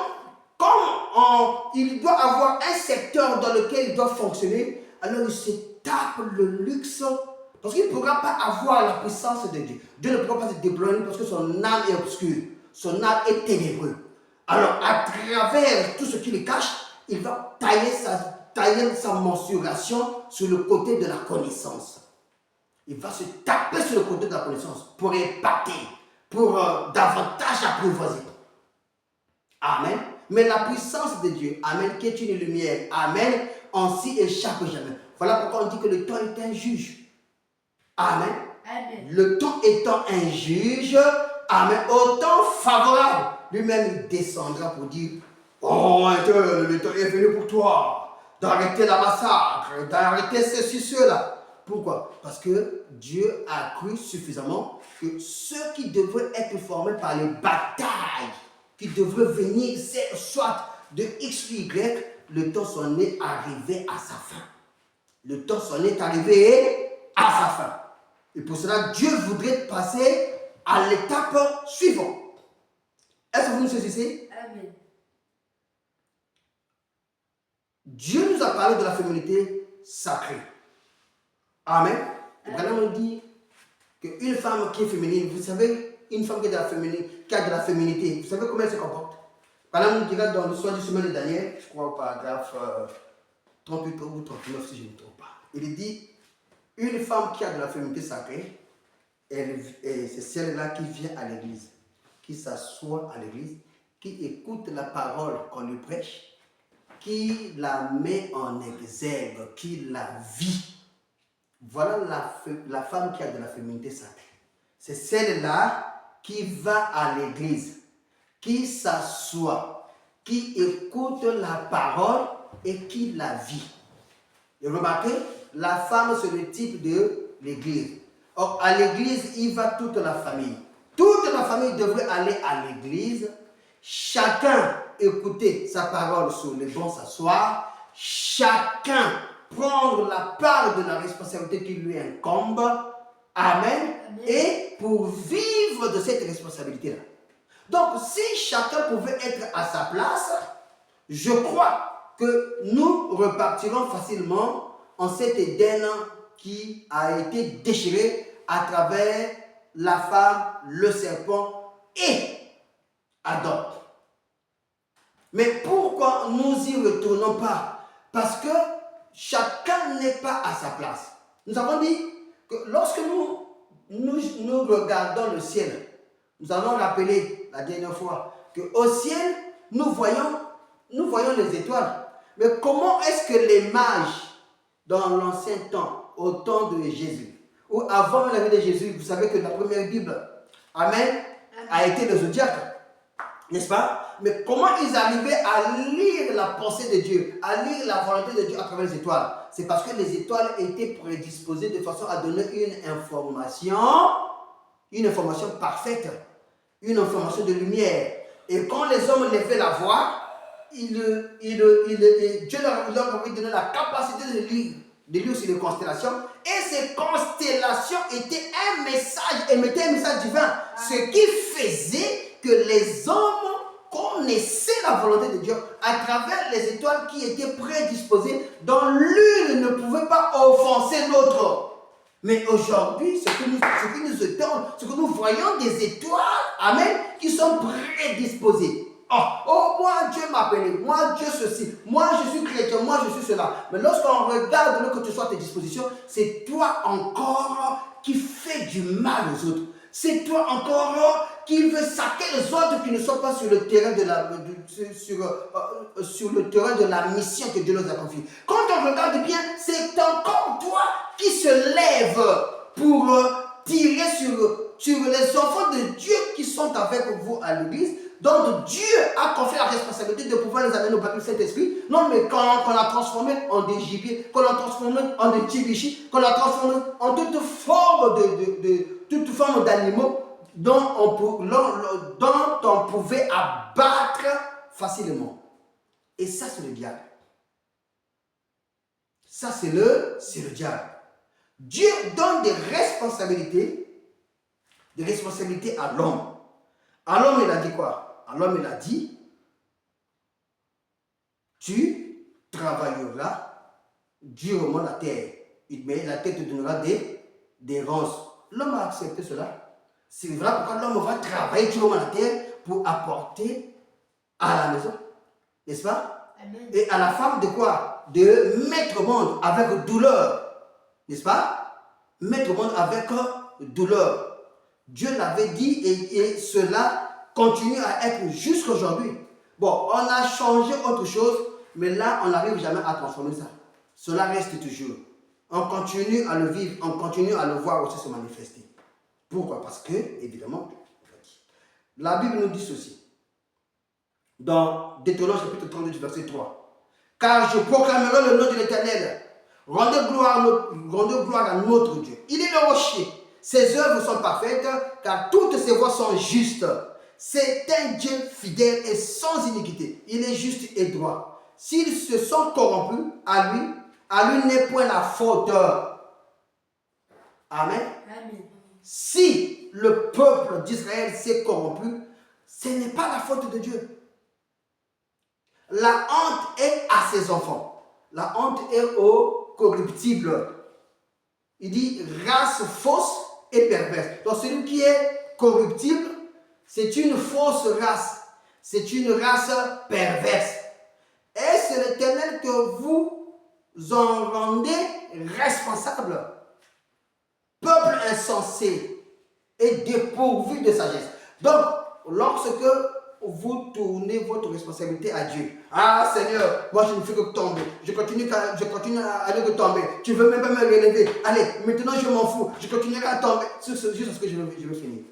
comme il doit avoir un secteur dans lequel il doit fonctionner, alors il se tape le luxe parce qu'il ne pourra pas avoir la puissance de Dieu. Dieu ne pourra pas se déployer parce que son âme est obscure, son âme est ténébreuse. Alors, à travers tout ce qui le cache, il va tailler sa mensuration sur le côté de la connaissance. Il va se taper sur le côté de la connaissance pour épater, pour davantage apprivoiser. Amen. Mais la puissance de Dieu, Amen, qui est une lumière, Amen, en s'y échappe jamais. Voilà pourquoi on dit que le temps est un juge. Amen. Amen. Le temps étant un juge, Amen, au temps favorable, lui-même il descendra pour dire, oh, le temps est venu pour toi, d'arrêter la massacre, d'arrêter ceci, cela. Pourquoi? Parce que Dieu a cru suffisamment que ceux qui devraient être formés par les batailles, qui devraient venir, soit de X ou Y, le temps s'en est arrivé à sa fin. Le temps s'en est arrivé à sa fin. Et pour cela, Dieu voudrait passer à l'étape suivante. Est-ce que vous nous saisissez? Amen. Dieu nous a parlé de la féminité sacrée. Amen. Abraham nous dit qu'une femme qui est féminine, vous savez, une femme qui a de la féminité, vous savez comment elle se comporte? Par exemple, nous dira dans l'histoire du semaine de Daniel, je crois au paragraphe 38 ou 39 si je ne me trompe pas. Il dit, une femme qui a de la féminité sacrée, c'est celle-là qui vient à l'église, qui s'assoit à l'église, qui écoute la parole qu'on lui prêche, qui la met en exergue, qui la vit. Voilà la femme qui a de la féminité sacrée. C'est celle-là qui va à l'église, qui s'assoit, qui écoute la parole et qui la vit. Et remarquez, la femme c'est le type de l'église. Or, à l'église, il va toute la famille. Toute la famille devrait aller à l'église, chacun écouter sa parole sur le banc s'asseoir, chacun prendre la part de la responsabilité qui lui incombe. Amen. Amen. Et pour vivre de cette responsabilité-là. Donc, si chacun pouvait être à sa place, je crois que nous repartirons facilement en cet Éden qui a été déchiré à travers la femme, le serpent et Adam. Mais pourquoi nous y retournons pas? Parce que chacun n'est pas à sa place. Nous avons dit que lorsque nous regardons le ciel, nous avons rappelé la dernière fois qu'au ciel, nous voyons les étoiles. Mais comment est-ce que les mages, dans l'ancien temps, au temps de Jésus, ou avant la vie de Jésus, vous savez que la première Bible Amen, a été le zodiaque. N'est-ce pas? Mais comment ils arrivaient à lire la pensée de Dieu, à lire la volonté de Dieu à travers les étoiles? C'est parce que les étoiles étaient prédisposées de façon à donner une information parfaite, une information de lumière. Et quand les hommes levaient la voix, Dieu leur avait donné la capacité de lire sur les constellations. Et ces constellations étaient un message, émettaient un message divin. Ce qui faisait que les hommes connaissaient la volonté de Dieu à travers les étoiles qui étaient prédisposées, dont l'une ne pouvait pas offenser l'autre. Mais aujourd'hui, ce que nous voyons des étoiles, amen, qui sont prédisposées. Oh, moi Dieu m'a appelé, moi Dieu ceci, moi je suis chrétien, moi je suis cela. Mais lorsqu'on regarde que tu sois à tes dispositions, c'est toi encore qui fais du mal aux autres. C'est toi encore qui veut saquer les autres qui ne sont pas sur le terrain sur le terrain de la mission que Dieu nous a confiée. Quand on regarde bien, c'est encore toi qui se lève pour tirer sur les enfants de Dieu qui sont avec vous à l'église. Donc Dieu a confié la responsabilité de pouvoir les amener au baptême du Saint-Esprit. Non, mais quand on l'a transformé en des gibiers, qu'on l'a transformé en des tibichis, qu'on l'a transformé en toute forme d'animaux dont on pouvait abattre facilement. Et ça, c'est le diable. Ça, c'est le diable. Dieu donne des responsabilités à l'homme. À l'homme, il a dit quoi? À l'homme, il a dit, tu travailleras durement la terre. Mais la terre te donnera des ronces. L'homme a accepté cela. C'est vrai pourquoi l'homme va travailler durement la terre pour apporter à la maison. N'est-ce pas? Amen. Et à la femme de quoi? De mettre au monde avec douleur. N'est-ce pas? Mettre au monde avec douleur. Dieu l'avait dit et cela continue à être jusqu'à aujourd'hui. Bon, on a changé autre chose, mais là, on n'arrive jamais à transformer ça. Cela reste toujours. On continue à le vivre, on continue à le voir aussi se manifester. Pourquoi? Parce que, évidemment, la Bible nous dit ceci. Dans Deutéronome chapitre 32, verset 3. Car je proclamerai le nom de l'Éternel. Rendez gloire à notre Dieu. Il est le rocher. Ses œuvres sont parfaites, car toutes ses voies sont justes. C'est un Dieu fidèle et sans iniquité. Il est juste et droit. S'ils se sont corrompus, à lui n'est point la faute. Amen. Amen. Si le peuple d'Israël s'est corrompu, ce n'est pas la faute de Dieu. La honte est à ses enfants. La honte est au corruptible. Il dit race fausse et perverse. Donc celui qui est corruptible, c'est une fausse race. C'est une race perverse. Et c'est l'Éternel que vous en rendez responsable. Peuple insensé et dépourvu de sagesse. Donc, lorsque vous tournez votre responsabilité à Dieu. Ah Seigneur, moi je ne fais que tomber. Je continue à aller que tomber. Tu veux même pas me relever. Allez, maintenant je m'en fous. Je continuerai à tomber. C'est juste ce que je veux finir.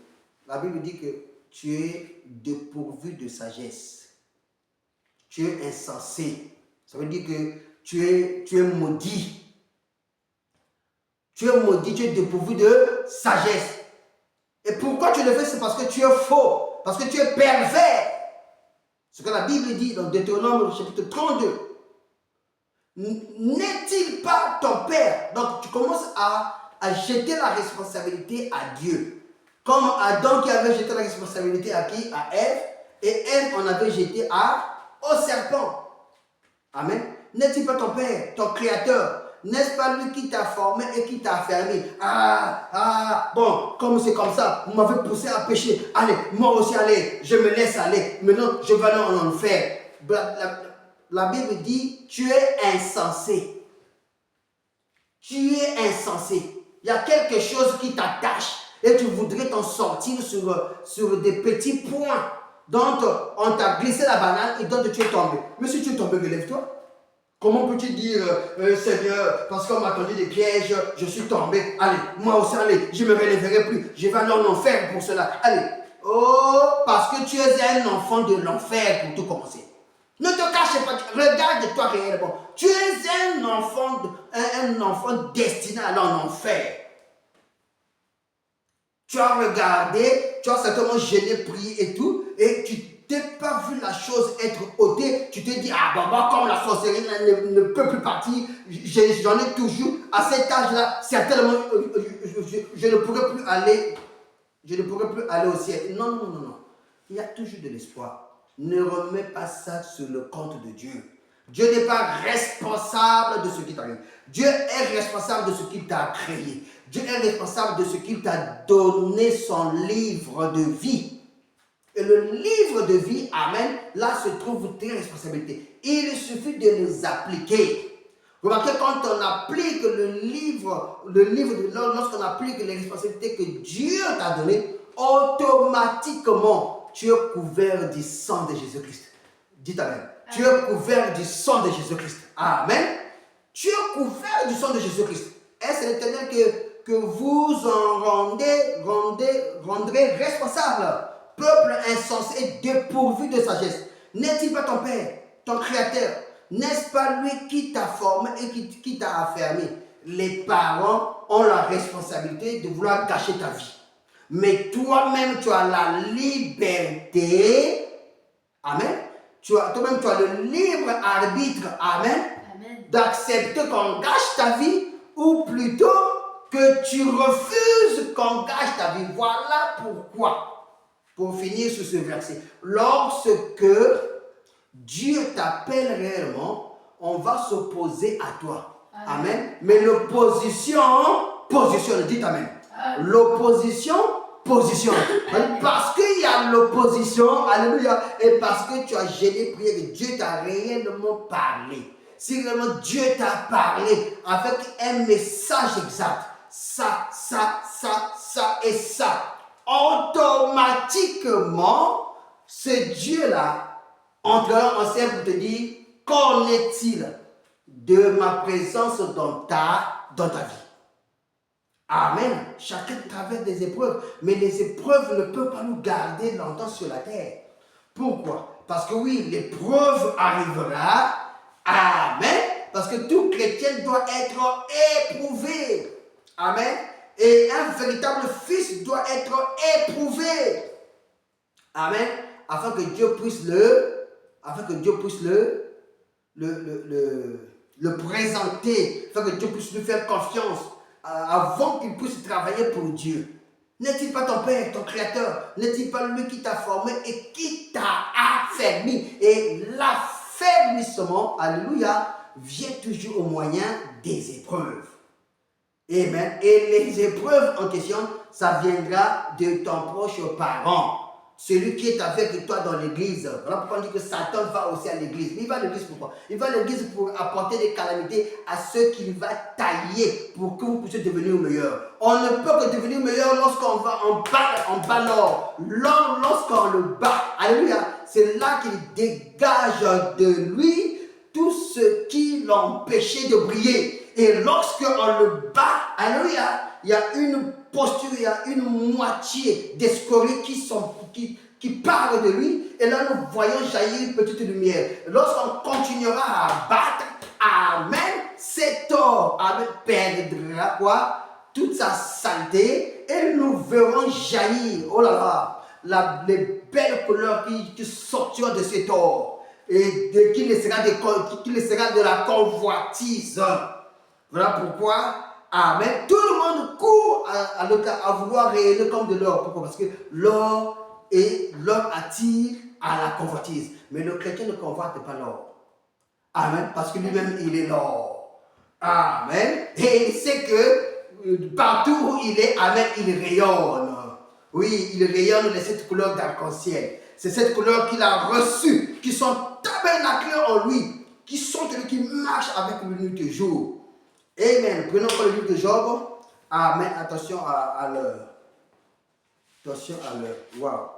La Bible dit que tu es dépourvu de sagesse. Tu es insensé. Ça veut dire que tu es maudit. Tu es maudit, tu es dépourvu de sagesse. Et pourquoi tu le fais? C'est parce que tu es faux. Parce que tu es pervers. Ce que la Bible dit dans Deutéronome chapitre 32. N'est-il pas ton père? Donc tu commences à jeter la responsabilité à Dieu. Comme Adam qui avait jeté la responsabilité à qui? À Ève. Et Ève on avait jeté au serpent. Amen. N'est-il pas ton père, ton créateur? N'est-ce pas lui qui t'a formé et qui t'a affermi? Bon, comme c'est comme ça, vous m'avez poussé à pécher. Allez, moi aussi, allez, je me laisse aller. Maintenant, je vais aller en enfer. La Bible dit, tu es insensé. Tu es insensé. Il y a quelque chose qui t'attache et tu voudrais t'en sortir sur des petits points dont on t'a glissé la banane et dont tu es tombé. Mais si tu es tombé, relève-toi. Comment peux-tu dire, Seigneur, parce qu'on m'a tendu des pièges, je suis tombé. Allez, moi aussi, allez, je ne me relèverai plus. Je vais aller en enfer pour cela. Allez. Oh, parce que tu es un enfant de l'enfer pour tout commencer. Ne te cache pas, regarde-toi réellement. Tu es un enfant destiné à aller en enfer. Tu as regardé, tu as certainement gêné, prié et tout, et tu n'as pas vu la chose être ôtée. Tu te dis, ah bon, moi, comme la sorcellerie ne peut plus partir, j'en ai toujours, à cet âge-là, certainement, je ne pourrais plus aller, au ciel. Non, non, non, non. Il y a toujours de l'espoir. Ne remets pas ça sur le compte de Dieu. Dieu n'est pas responsable de ce qui t'arrive. Dieu est responsable de ce qu'il t'a créé. Dieu est responsable de ce qu'il t'a donné son livre de vie. Et le livre de vie, amen, là se trouvent tes responsabilités. Il suffit de les appliquer. Remarquez, quand on applique le livre de l'ordre, lorsqu'on applique les responsabilités que Dieu t'a données, automatiquement, tu es couvert du sang de Jésus-Christ. Dites amen. Tu es couvert du sang de Jésus-Christ. Amen. Tu es couvert du sang de Jésus-Christ. Est-ce l'Éternel que vous en rendrez responsable? Peuple insensé et dépourvu de sagesse. N'est-il pas ton Père, ton Créateur? N'est-ce pas lui qui t'a formé et qui t'a affermi? Les parents ont la responsabilité de vouloir gâcher ta vie. Mais toi-même, tu as la liberté. Amen. Toi-même, tu as le libre arbitre. Amen. D'accepter qu'on gâche ta vie ou plutôt que tu refuses qu'on gâche ta vie. Voilà pourquoi. Pour finir sur ce verset, lorsque Dieu t'appelle réellement, on va s'opposer à toi. Amen. Mais l'opposition positionne. Dites amen. L'opposition positionne. Parce qu'il y a l'opposition, alléluia, et parce que tu as gêné, prié, que Dieu t'a réellement parlé. Si réellement Dieu t'a parlé avec un message exact, ça et ça, automatiquement, ce Dieu-là entrera en scène pour te dire, qu'en est-il de ma présence dans ta vie? Amen. Chacun traverse des épreuves, mais les épreuves ne peuvent pas nous garder longtemps sur la terre. Pourquoi? Parce que oui, l'épreuve arrivera. Amen. Parce que tout chrétien doit être éprouvé. Amen. Et un véritable fils doit être éprouvé. Amen. Afin que Dieu puisse le présenter, afin que Dieu puisse lui faire confiance, avant qu'il puisse travailler pour Dieu. N'est-il pas ton Père, ton Créateur? N'est-il pas lui qui t'a formé et qui t'a affermi? Et l'affermissement, alléluia, vient toujours au moyen des épreuves. Amen. Et les épreuves en question, ça viendra de ton proche parent. Celui qui est avec toi dans l'église. Voilà pourquoi on dit que Satan va aussi à l'église. Mais il va à l'église pourquoi? Il va à l'église pour apporter des calamités à ceux qu'il va tailler pour que vous puissiez devenir meilleur. On ne peut que devenir meilleur lorsqu'on va en bas l'or. L'or, lorsqu'on le bat, alléluia, c'est là qu'il dégage de lui tout ce qui l'empêchait de briller. Et lorsqu'on le bat, alléluia, il y a une posture, il y a une moitié des scories qui parlent de lui. Et là, nous voyons jaillir une petite lumière. Lorsqu'on continuera à battre, amen, cet or, amen, perdra quoi? Toute sa saleté. Et nous verrons jaillir, oh là là, les belles couleurs qui sortiront de cet or. Et qui les sera de la convoitise. Voilà pourquoi, amen, tout le monde court à vouloir rayonner comme de l'or. Pourquoi? Parce que l'or attire à la convoitise. Mais le chrétien ne convoite pas l'or. Amen, parce que lui-même, il est l'or. Amen. Et il sait que partout où il est, amen, il rayonne. Oui, il rayonne de cette couleur d'arc-en-ciel. C'est cette couleur qu'il a reçue, qui sont tabernaclés en lui, qui sont celui qui marche avec lui nuit et jour. Amen. Prenons le livre de Job. Amen. Attention à l'heure. Attention à l'heure. Wow.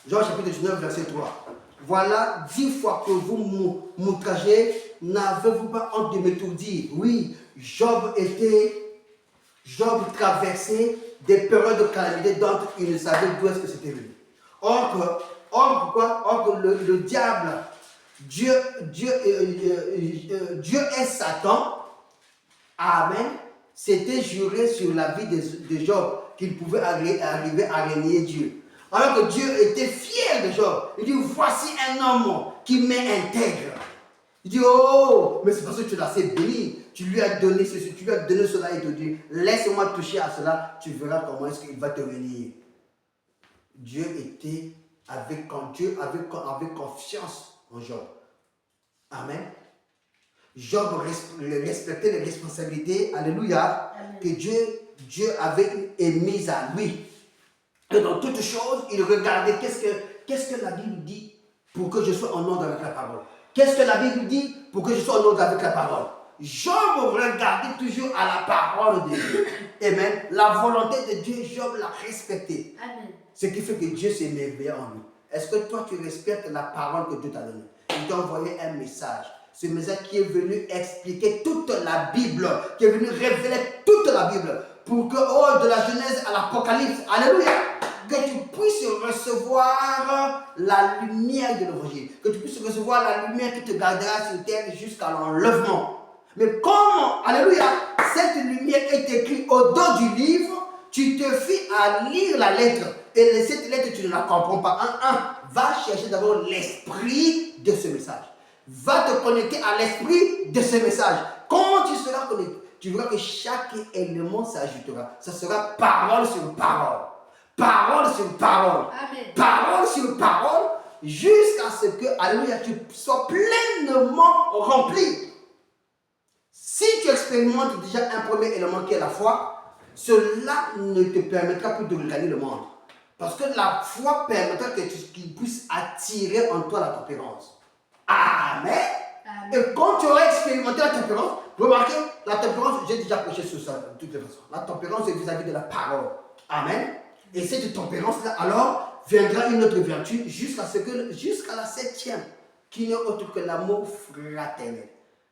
Job chapitre 19, verset 3. Voilà 10 fois que vous m'outragez, n'avez-vous pas honte de me tout dire? Oui, Job traversait des périodes de calamité dont il ne savait d'où est-ce que c'était venu. Or que le diable, Dieu est Satan, amen, s'était juré sur la vie de Job qu'il pouvait arriver à régner Dieu. Alors que Dieu était fier de Job. Il dit, voici un homme qui m'intègre. Il dit, oh, mais c'est parce que tu l'as assez béni. Tu lui as donné ceci, tu lui as donné cela et te dit, laisse-moi toucher à cela, tu verras comment est-ce qu'il va te bénir. Dieu avait confiance en Job. Amen. Job respectait les responsabilités, alléluia, amen, que Dieu avait émises à lui. Et dans toutes choses, il regardait qu'est-ce que la Bible dit pour que je sois en ordre avec la parole. Qu'est-ce que la Bible dit pour que je sois en ordre avec la parole. Job regardait toujours à la parole de Dieu. Amen. La volonté de Dieu, Job l'a respectée. Amen. Ce qui fait que Dieu s'émerveille en lui. Est-ce que toi, tu respectes la parole que Dieu t'a donnée? Il t'a envoyé un message. Ce message qui est venu expliquer toute la Bible, qui est venu révéler toute la Bible, pour que, de la Genèse à l'Apocalypse, alléluia, que tu puisses recevoir la lumière de l'Évangile, que tu puisses recevoir la lumière qui te gardera sur terre jusqu'à l'enlèvement. Mais comme, alléluia, cette lumière est écrite au dos du livre, tu te fies à lire la lettre, et cette lettre, tu ne la comprends pas. Va chercher d'abord l'esprit de ce message. Va te connecter à l'esprit de ce message. Quand tu seras connecté, tu verras que chaque élément s'ajoutera. Ça sera parole sur parole. Parole sur parole. Amen. Parole sur parole. Jusqu'à ce que, alléluia, tu sois pleinement rempli. Si tu expérimentes déjà un premier élément qui est la foi, cela ne te permettra plus de regarder le monde. Parce que la foi permettra qu'il puisse attirer en toi la tempérance. Amen. Amen. Et quand tu auras expérimenté la tempérance, remarquez, la tempérance, j'ai déjà prêché sur ça de toutes les façons. La tempérance est vis-à-vis de la parole. Amen. Et cette tempérance-là, alors, viendra une autre vertu jusqu'à la 7e, qui n'est autre que l'amour fraternel.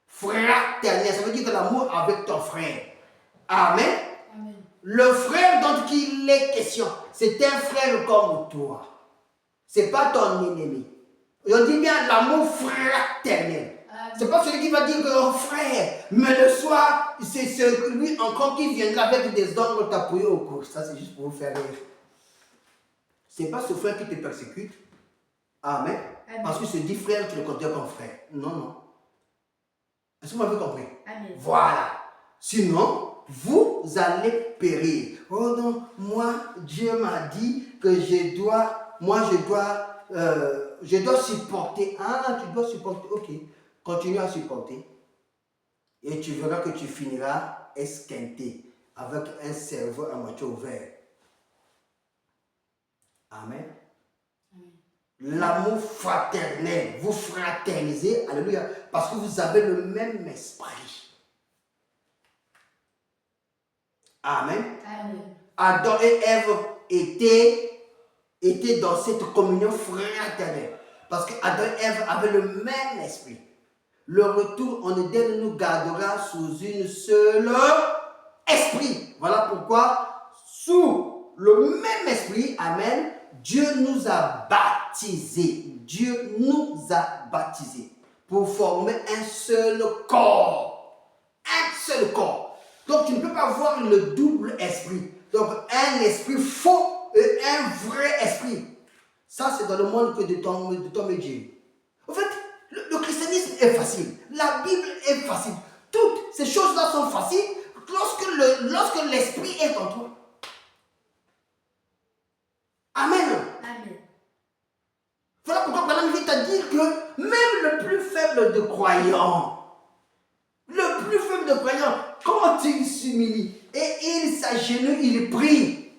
Fraternel, ça veut dire que l'amour avec ton frère. Amen. Amen. Le frère dont il est question, c'est un frère comme toi. Ce n'est pas ton ennemi. Et on dit bien l'amour fraternel. Ce n'est pas celui qui va dire que oh, frère, mais le soir, c'est celui encore qui viendra avec des ongles t'appuyer au cou. Ça, c'est juste pour vous faire rire. Ce n'est pas ce frère qui te persécute. Amen. Amen. Parce que ce dit frère, tu le considères comme frère. Non, non. Est-ce que vous m'avez compris? Amen. Voilà. Sinon, vous allez périr. Oh non, moi, Dieu m'a dit que je dois supporter. Ah, tu dois supporter. Ok. Continue à supporter. Et tu verras que tu finiras esquinté avec un cerveau à moitié ouvert. Amen. L'amour fraternel. Vous fraternisez. Alléluia. Parce que vous avez le même esprit. Amen. Amen. Adam et Ève étaient dans cette communion fraternelle. Parce que Adam et Ève avaient le même esprit. Le retour en Éden nous gardera sous une seule esprit. Voilà pourquoi, sous le même esprit, amen, Dieu nous a baptisés. Dieu nous a baptisés pour former un seul corps. Un seul corps. Donc tu ne peux pas avoir le double esprit. Donc un esprit faux et un vrai esprit. Ça c'est dans le monde que de Tom et Dieu. En fait, le christianisme est facile. La Bible est facile. Toutes ces choses-là sont faciles lorsque l'esprit est en toi. Amen. Amen. Voilà pourquoi Madame vient te dire que même le plus faible de croyants, quand il s'humilie et il s'agenouille, il prie,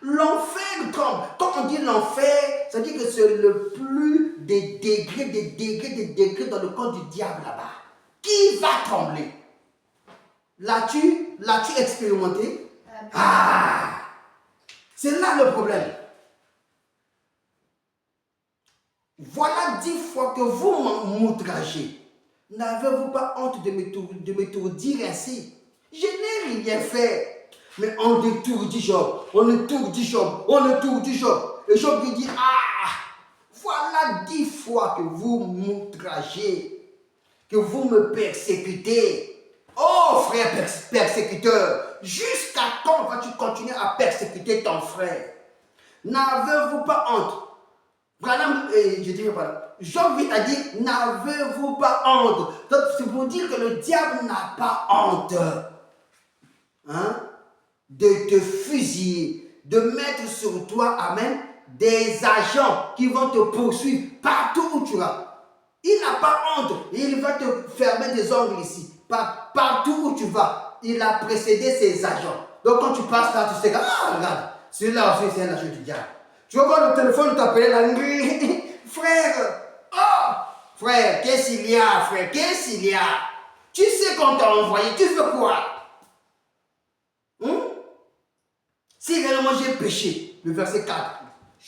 l'enfer tombe. Quand on dit l'enfer, ça veut dire que c'est le plus des degrés dans le corps du diable là-bas. Qui va trembler? L'as-tu expérimenté? Ah! C'est là le problème. Voilà 10 fois que vous m'outragez. N'avez-vous pas honte de m'étourdir ainsi? Je n'ai rien fait. Mais on étourdit Job, on étourdit Job, on étourdit Job. Et Job lui dit, ah, voilà 10 fois que vous m'outragez, que vous me persécutez. Oh frère persécuteur, jusqu'à quand vas-tu continuer à persécuter ton frère? N'avez-vous pas honte? Branham, je dirais pas. Job vite a dit, n'avez-vous pas honte? Donc c'est pour dire que le diable n'a pas honte. Hein? De te fusiller, de mettre sur toi, amen, des agents qui vont te poursuivre partout où tu vas. Il n'a pas honte. Il va te fermer des ongles ici. Partout où tu vas, il a précédé ses agents. Donc quand tu passes là, tu sais que, ah, regarde, celui-là aussi, c'est un agent du diable. Tu vas voir le téléphone, t'appeler là, frère, oh, frère, qu'est-ce qu'il y a, frère, qu'est-ce qu'il y a? Tu sais qu'on t'a envoyé, tu fais quoi? Si réellement j'ai péché, le verset 4,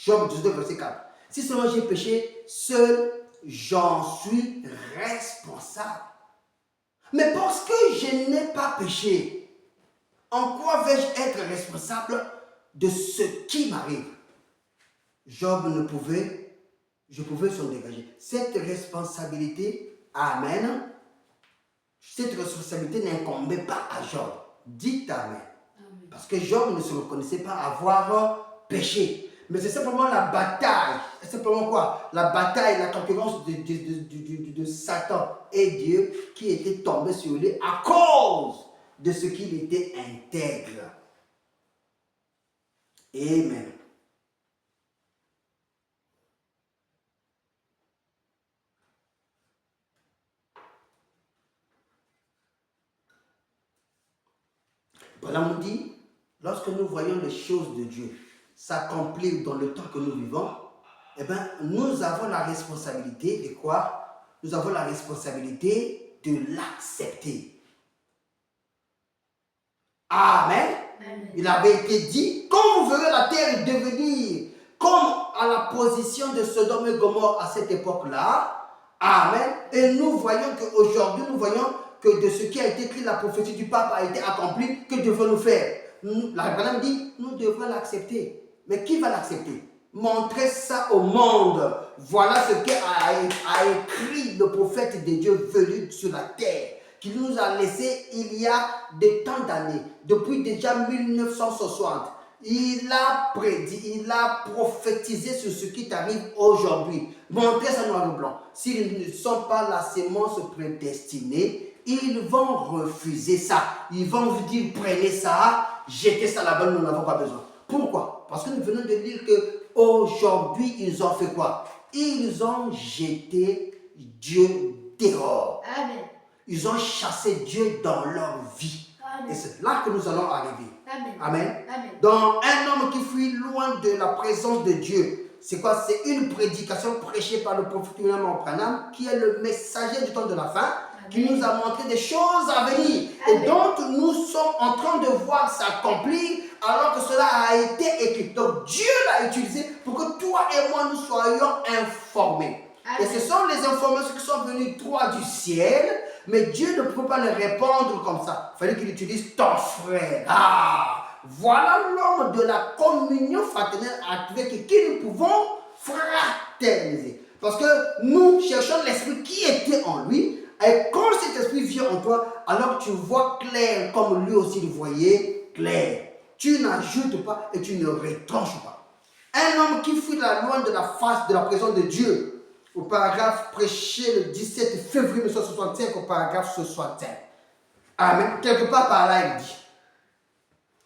Job 19, verset 4, si seulement j'ai péché, seul j'en suis responsable. Mais parce que je n'ai pas péché, en quoi vais-je être responsable de ce qui m'arrive? Job je pouvais s'en dégager. Cette responsabilité, amen, cette responsabilité n'incombait pas à Job. Dites amen. Parce que Job ne se reconnaissait pas avoir péché. Mais c'est simplement la bataille. C'est simplement quoi? La bataille, la concurrence de Satan et Dieu qui était tombé sur lui à cause de ce qu'il était intègre. Amen. Branham nous dit, lorsque nous voyons les choses de Dieu s'accomplir dans le temps que nous vivons, eh bien, nous avons la responsabilité de quoi? Nous avons la responsabilité de l'accepter. Amen. Amen. Il avait été dit, quand vous verrez la terre devenir comme à la position de Sodome et Gomorrhe à cette époque-là, amen, et nous voyons qu'aujourd'hui, nous voyons que de ce qui a été écrit, la prophétie du pape a été accomplie, que devons-nous faire? La Bible dit, nous devons l'accepter. Mais qui va l'accepter? Montrer ça au monde. Voilà ce qu'a écrit le prophète de Dieu venu sur la terre, qui nous a laissé il y a de tant d'années, depuis déjà 1960. Il a prédit, il a prophétisé sur ce qui t'arrive aujourd'hui. Montrer ça noir et blanc. S'ils ne sont pas la sémence prédestinée, ils vont refuser ça. Ils vont vous dire, prenez ça, jetez ça là-bas, nous n'en avons pas besoin. Pourquoi? Parce que nous venons de dire qu'aujourd'hui, ils ont fait quoi? Ils ont jeté Dieu dehors. Amen. Ils ont chassé Dieu dans leur vie. Amen. Et c'est là que nous allons arriver. Amen. Amen. Amen. Donc, un homme qui fuit loin de la présence de Dieu, c'est quoi? C'est une prédication prêchée par le prophète William Branham, qui est le messager du temps de la fin, qui nous a montré des choses à venir. Amen. Et donc, nous sommes en train de voir s'accomplir alors que cela a été écrit. Donc, Dieu l'a utilisé pour que toi et moi, nous soyons informés. Amen. Et ce sont les informations qui sont venues droit du ciel, mais Dieu ne peut pas les répandre comme ça. Il fallait qu'il utilise ton frère. Ah, voilà l'homme de la communion fraternelle avec qui nous pouvons fraterniser. Parce que nous cherchons l'esprit qui était en lui. Et quand cet esprit vient en toi, alors tu vois clair comme lui aussi le voyait clair. Tu n'ajoutes pas et tu ne retranches pas. Un homme qui fuit la loin de la face de la présence de Dieu, au paragraphe prêché le 17 février 1965, au paragraphe 65. Amen. Quelque part par là, il dit.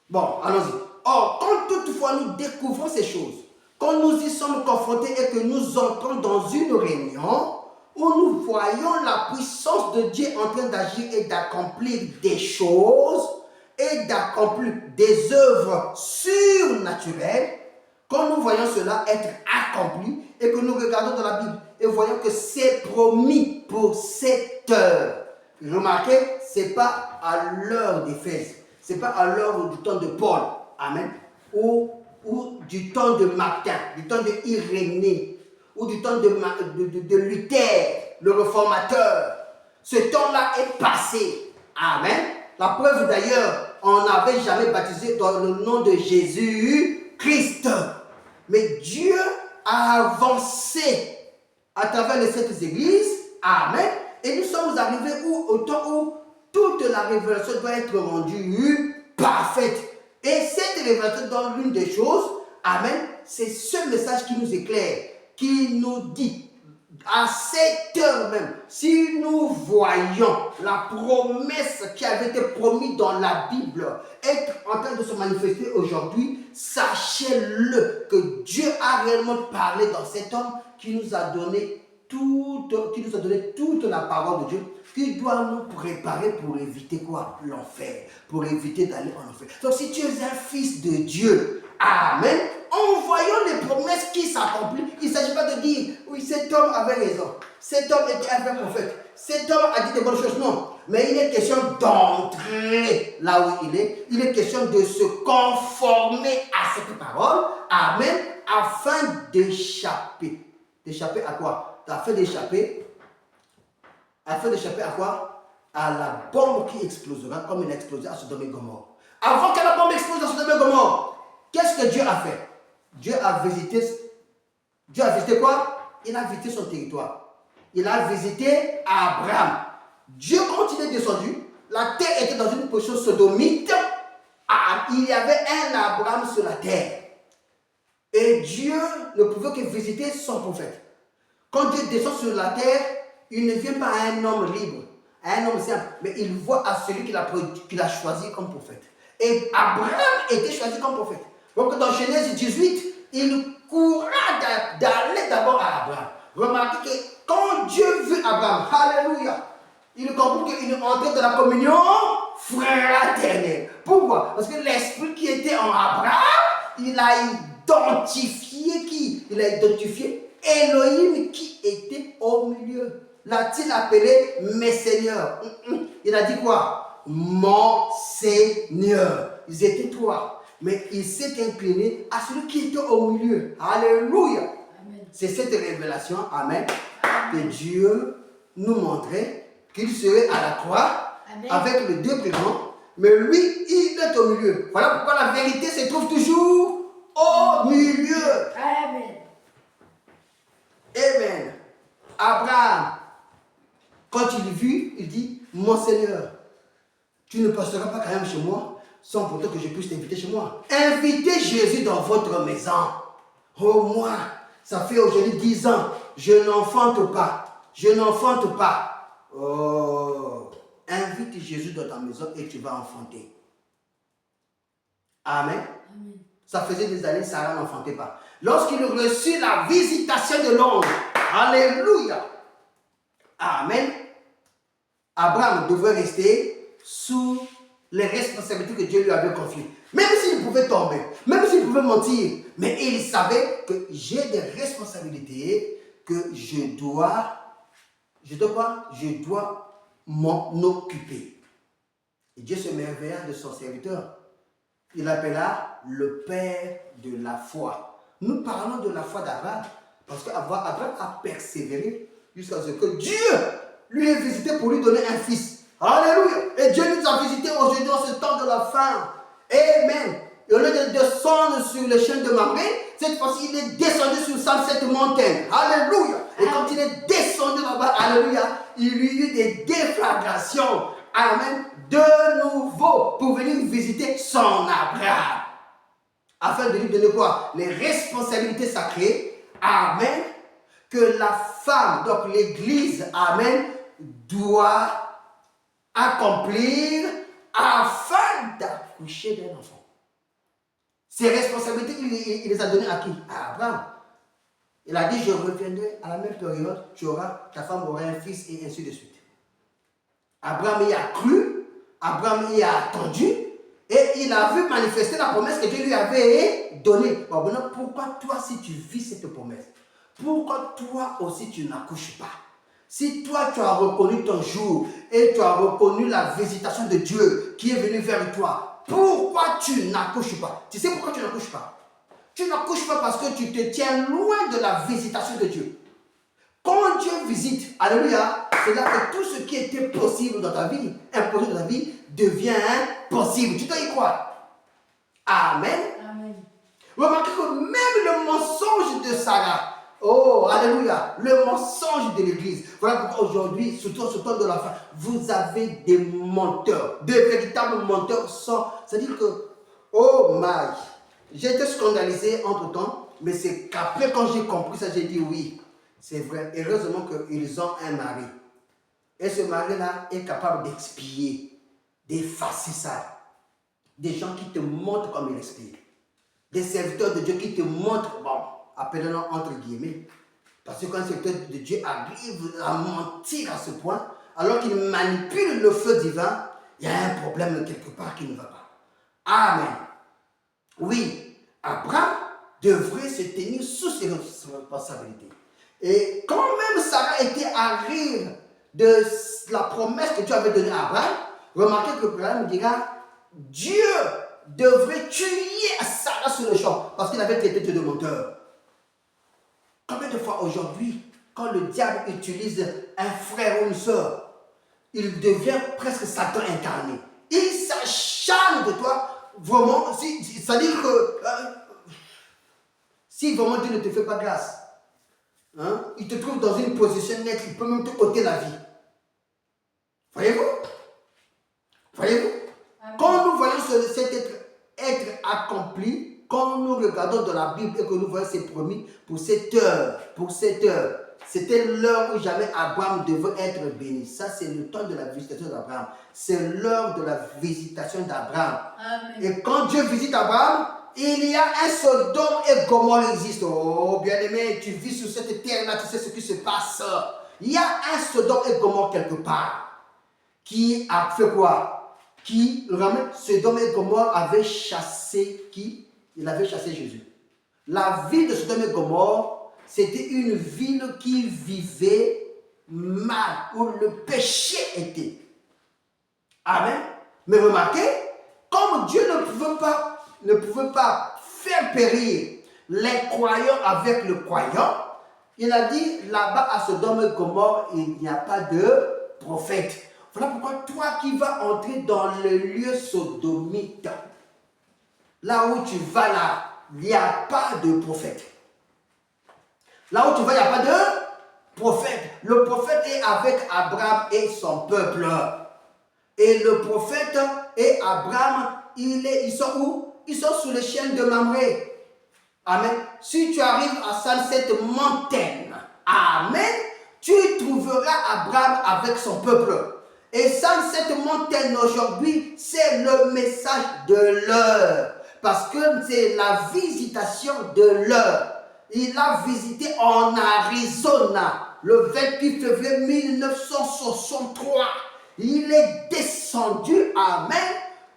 Bon, allons-y. Or, quand toutefois nous découvrons ces choses, quand nous y sommes confrontés et que nous entrons dans une réunion, où nous voyons la puissance de Dieu en train d'agir et d'accomplir des choses et d'accomplir des œuvres surnaturelles, quand nous voyons cela être accompli et que nous regardons dans la Bible et voyons que c'est promis pour cette heure. Remarquez, ce n'est pas à l'heure d'Éphèse, ce n'est pas à l'heure du temps de Paul, amen, ou du temps de Martin, du temps de Irénée, ou du temps de Luther, le réformateur. Ce temps-là est passé. Amen. La preuve d'ailleurs, on n'avait jamais baptisé dans le nom de Jésus-Christ. Mais Dieu a avancé à travers les sept églises. Amen. Et nous sommes arrivés au temps où toute la révélation doit être rendue parfaite. Et cette révélation donne l'une des choses. Amen. C'est ce message qui nous éclaire, qui nous dit à cette heure même, si nous voyons la promesse qui avait été promise dans la Bible être en train de se manifester aujourd'hui, sachez-le que Dieu a réellement parlé dans cet homme qui nous a donné toute la parole de Dieu, qui doit nous préparer pour éviter quoi? L'enfer, pour éviter d'aller en enfer. Donc si tu es un fils de Dieu, amen, en voyant les promesses qui s'accomplissent, il ne s'agit pas de dire, oui, cet homme avait raison, cet homme était un vrai prophète, cet homme a dit de bonnes choses, non. Mais il est question d'entrer là où il est question de se conformer à cette parole, amen, afin d'échapper. D'échapper à quoi? Afin d'échapper à quoi? À la bombe qui explosera comme il a explosé à Sodome et Gomorrhe. Avant que la bombe explose à Sodome et Gomorrhe, qu'est-ce que Dieu a fait? Dieu a visité quoi? Il a visité son territoire. Il a visité Abraham. Dieu, quand il est descendu, la terre était dans une position sodomite. Il y avait un Abraham sur la terre. Et Dieu ne pouvait que visiter son prophète. Quand Dieu descend sur la terre, il ne vient pas à un homme libre, à un homme simple, mais il voit à celui qu'il a choisi comme prophète. Et Abraham était choisi comme prophète. Donc dans Genèse 18, il courra d'aller d'abord à Abraham. Remarquez que quand Dieu vit Abraham, alléluia, il comprend qu'il est entré dans la communion fraternelle. Pourquoi? Parce que l'esprit qui était en Abraham, il a identifié qui? Il a identifié Elohim qui était au milieu. L'a-t-il appelé mes seigneurs? Il a dit quoi? Mon Seigneur. Ils étaient trois. Mais il s'est incliné à celui qui était au milieu. Alléluia. C'est cette révélation, amen, que Dieu nous montrait qu'il serait à la croix, amen, avec les deux prénoms, mais lui, il est au milieu. Voilà pourquoi la vérité se trouve toujours au milieu. Amen. Amen. Abraham, quand il vit, il dit, mon Seigneur, tu ne passeras pas quand même chez moi sans pourtant que je puisse t'inviter chez moi. Invitez Jésus dans votre maison. Oh, moi, ça fait aujourd'hui 10 ans, je n'enfante pas. Je n'enfante pas. Oh, invite Jésus dans ta maison et tu vas enfanter. Amen. Amen. Ça faisait des années, Sarah n'enfantait pas. Lorsqu'il reçut la visitation de l'ange, alléluia, amen, Abraham devait rester sous les responsabilités que Dieu lui avait confiées. Même s'il pouvait tomber, même s'il pouvait mentir, mais il savait que j'ai des responsabilités que je dois m'en occuper. Et Dieu se merveilla de son serviteur. Il l'appela le père de la foi. Nous parlons de la foi d'Abraham parce qu'Abraham a persévéré jusqu'à ce que Dieu lui ait visité pour lui donner un fils. Alléluia. Et Dieu nous a visités aujourd'hui dans ce temps de la fin. Amen. Et au lieu de descendre sur les chaînes de Mamré, cette fois-ci, il est descendu sur cette montagne. Alléluia. Et quand il est descendu là-bas, alléluia, il y eut des déflagrations. Amen. De nouveau, pour venir visiter son Abraham. Afin de lui donner quoi? Les responsabilités sacrées. Amen. Que la femme, donc l'église, amen, doit accomplir afin d'accoucher d'un enfant. Ces responsabilités, il les a données à qui? À Abraham. Il a dit, je reviendrai à la même période, ta femme aura un fils et ainsi de suite. Abraham y a cru, Abraham y a attendu et il a vu manifester la promesse que Dieu lui avait donnée. Bon, maintenant, pourquoi toi, si tu vis cette promesse, pourquoi toi aussi tu n'accouches pas? Si toi tu as reconnu ton jour et tu as reconnu la visitation de Dieu qui est venue vers toi, pourquoi tu n'accouches pas? Tu sais pourquoi tu n'accouches pas? Tu n'accouches pas parce que tu te tiens loin de la visitation de Dieu. Quand Dieu visite, alléluia, c'est là que tout ce qui était possible dans ta vie, impossible dans ta vie, devient possible. Tu dois y croire. Amen. Amen. Remarquez que même le mensonge de Sarah, oh, alléluia, le mensonge de l'église. Voilà pourquoi aujourd'hui, surtout ce temps de la fin, vous avez des menteurs, de véritables menteurs sans. C'est-à-dire que, oh my, j'ai été scandalisé entre temps, mais c'est qu'après, quand j'ai compris ça, j'ai dit oui, c'est vrai. Heureusement qu'ils ont un mari. Et ce mari-là est capable d'expier, d'effacer ça. Des gens qui te montrent comme il expire. Des serviteurs de Dieu qui te montrent, bon, appelons-le entre guillemets, parce que quand un serviteur de Dieu arrive à mentir à ce point, alors qu'il manipule le feu divin, il y a un problème quelque part qui ne va pas. Amen. Oui, Abraham devrait se tenir sous ses responsabilités. Et quand même Sarah était à rire de la promesse que Dieu avait donnée à Abraham, remarquez que Abraham dira, Dieu devrait tuer Sarah sur le champ parce qu'il avait traité Dieu de menteur. Combien de fois aujourd'hui, quand le diable utilise un frère ou une soeur, il devient presque Satan incarné. Il s'acharne de toi, vraiment, c'est-à-dire que si vraiment Dieu ne te fait pas grâce, hein, il te trouve dans une position nette, il peut même te ôter la vie. Voyez-vous? Voyez-vous? Quand nous voyons cet être accompli, quand nous regardons dans la Bible et que nous voyons c'est promis pour cette heure, c'était l'heure où jamais Abraham devait être béni. Ça, c'est le temps de la visitation d'Abraham. C'est l'heure de la visitation d'Abraham. Et quand Dieu visite Abraham, il y a un Sodome et Gomorrhe qui existe. Oh, bien-aimé, tu vis sur cette terre-là, tu sais ce qui se passe. Il y a un Sodome et Gomorrhe quelque part qui a fait quoi? Qui, Sodome et Gomorrhe avait chassé qui? Il avait chassé Jésus. La ville de Sodome et Gomorrhe, c'était une ville qui vivait mal, où le péché était. Amen. Mais remarquez, comme Dieu ne pouvait pas faire périr les croyants avec le croyant, il a dit là-bas à Sodome et Gomorrhe, il n'y a pas de prophète. Voilà pourquoi toi qui vas entrer dans le lieu sodomite, là où tu vas là, il n'y a pas de prophète. Là où tu vas, il n'y a pas de prophète. Le prophète est avec Abraham et son peuple. Et le prophète et Abraham, ils sont où? Ils sont sous les chaînes de Mamré. Amen. Si tu arrives à Sunset Mountain, amen, tu trouveras Abraham avec son peuple. Et Sunset Mountain aujourd'hui, c'est le message de l'heure. Parce que c'est la visitation de l'heure. Il a visité en Arizona le 28 février 1963. Il est descendu, amen,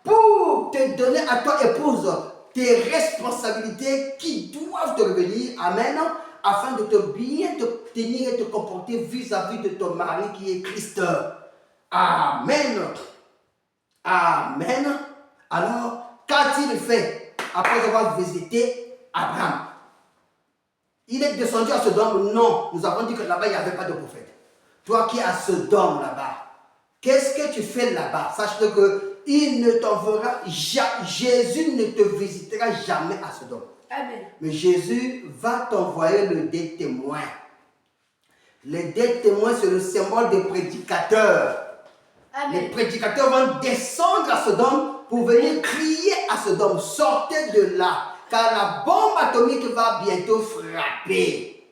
pour te donner à toi, épouse, tes responsabilités qui doivent te revenir, amen, afin de te bien te tenir et te comporter vis-à-vis de ton mari qui est Christ. Amen. Amen. Alors, qu'a-t-il fait après avoir visité Abraham? Il est descendu à Sodome? Non, nous avons dit que là-bas, il n'y avait pas de prophète. Toi qui es à Sodome là-bas, qu'est-ce que tu fais là-bas? Sache-le que il ne t'enverra jamais, Jésus ne te visitera jamais à Sodome. Amen. Mais Jésus va t'envoyer le des témoins. Les des témoins, c'est le symbole des prédicateurs. Amen. Les prédicateurs vont descendre à Sodome pour venir crier à Sodome. Sortez de là, car la bombe atomique va bientôt frapper.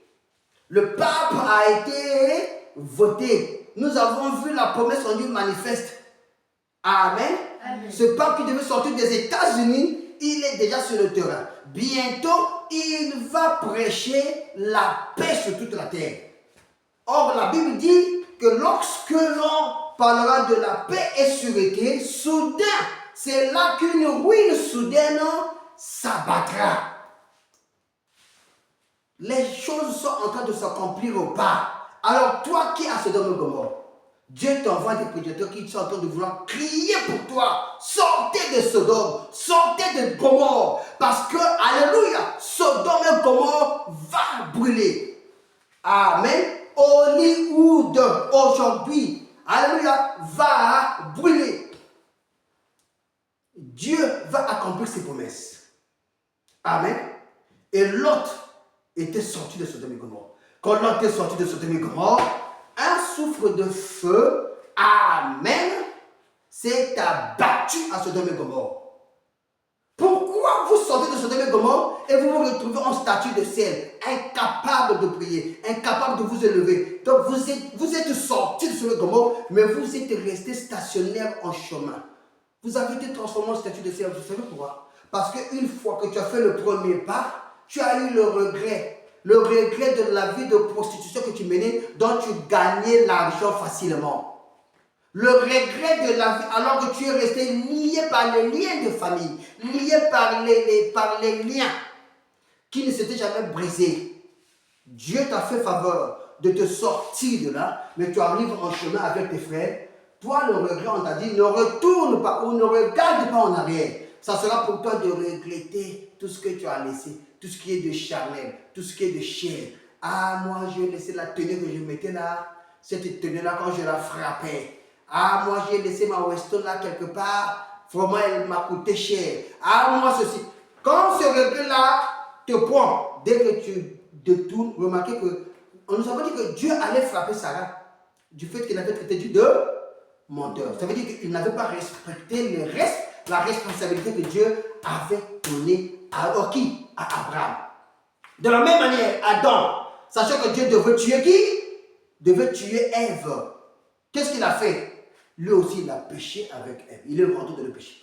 Le pape a été voté. Nous avons vu la promesse en Dieu manifeste. Amen. Amen. Ce pape qui devait sortir des États-Unis, il est déjà sur le terrain. Bientôt, il va prêcher la paix sur toute la terre. Or, la Bible dit que lorsque l'on parlera de la paix et sûreté, soudain, c'est là qu'une ruine soudaine s'abattra. Les choses sont en train de s'accomplir au pas. Alors, toi qui as Sodome et Gomorrhe, Dieu t'envoie des prédicateurs qui sont en train de vouloir crier pour toi. Sortez de Sodome, sortez de Gomorrhe. Parce que, alléluia, Sodome et Gomorrhe va brûler. Amen. Hollywood aujourd'hui, alléluia, va brûler. Dieu va accomplir ses promesses. Amen. Et Lot était sorti de Sodome et Gomorrhe. Quand Lot est sorti de Sodome et Gomorrhe, un souffle de feu, amen, s'est abattu à Sodome et Gomorrhe. Pourquoi vous sortez de Sodome et Gomorrhe et vous vous retrouvez en statue de sel, incapable de prier, incapable de vous élever? Donc vous êtes sorti de Sodome et Gomorrhe, mais vous êtes resté stationnaire en chemin. Vous avez été transformé en statue de sel. Vous savez pourquoi? Parce qu'une fois que tu as fait le premier pas, tu as eu le regret de la vie de prostitution que tu menais, dont tu gagnais l'argent facilement. Le regret de la vie, alors que tu es resté lié par les liens de famille, lié par les liens qui ne s'étaient jamais brisés. Dieu t'a fait faveur de te sortir de là, mais tu arrives en chemin avec tes frères. Toi, le regret, on t'a dit, ne retourne pas ou ne regarde pas en arrière. Ça sera pour toi de regretter tout ce que tu as laissé, tout ce qui est de charnel, tout ce qui est de chair. Ah, moi, j'ai laissé la tenue que je mettais là, cette tenue-là quand je la frappais. Ah, moi, j'ai laissé ma Weston là quelque part, vraiment, elle m'a coûté cher. Ah, moi, ceci. Quand ce regret-là te prend, dès que tu détournes, remarquez que on nous avait dit que Dieu allait frapper Sarah du fait qu'il avait traité Dieu de menteur. Ça veut dire qu'il n'avait pas respecté la responsabilité que Dieu avait donnée à qui? À Abraham. De la même manière, Adam, sachant que Dieu devait tuer qui? Devait tuer Ève. Qu'est-ce qu'il a fait? Lui aussi, il a péché avec Ève. Il est rentré dans le péché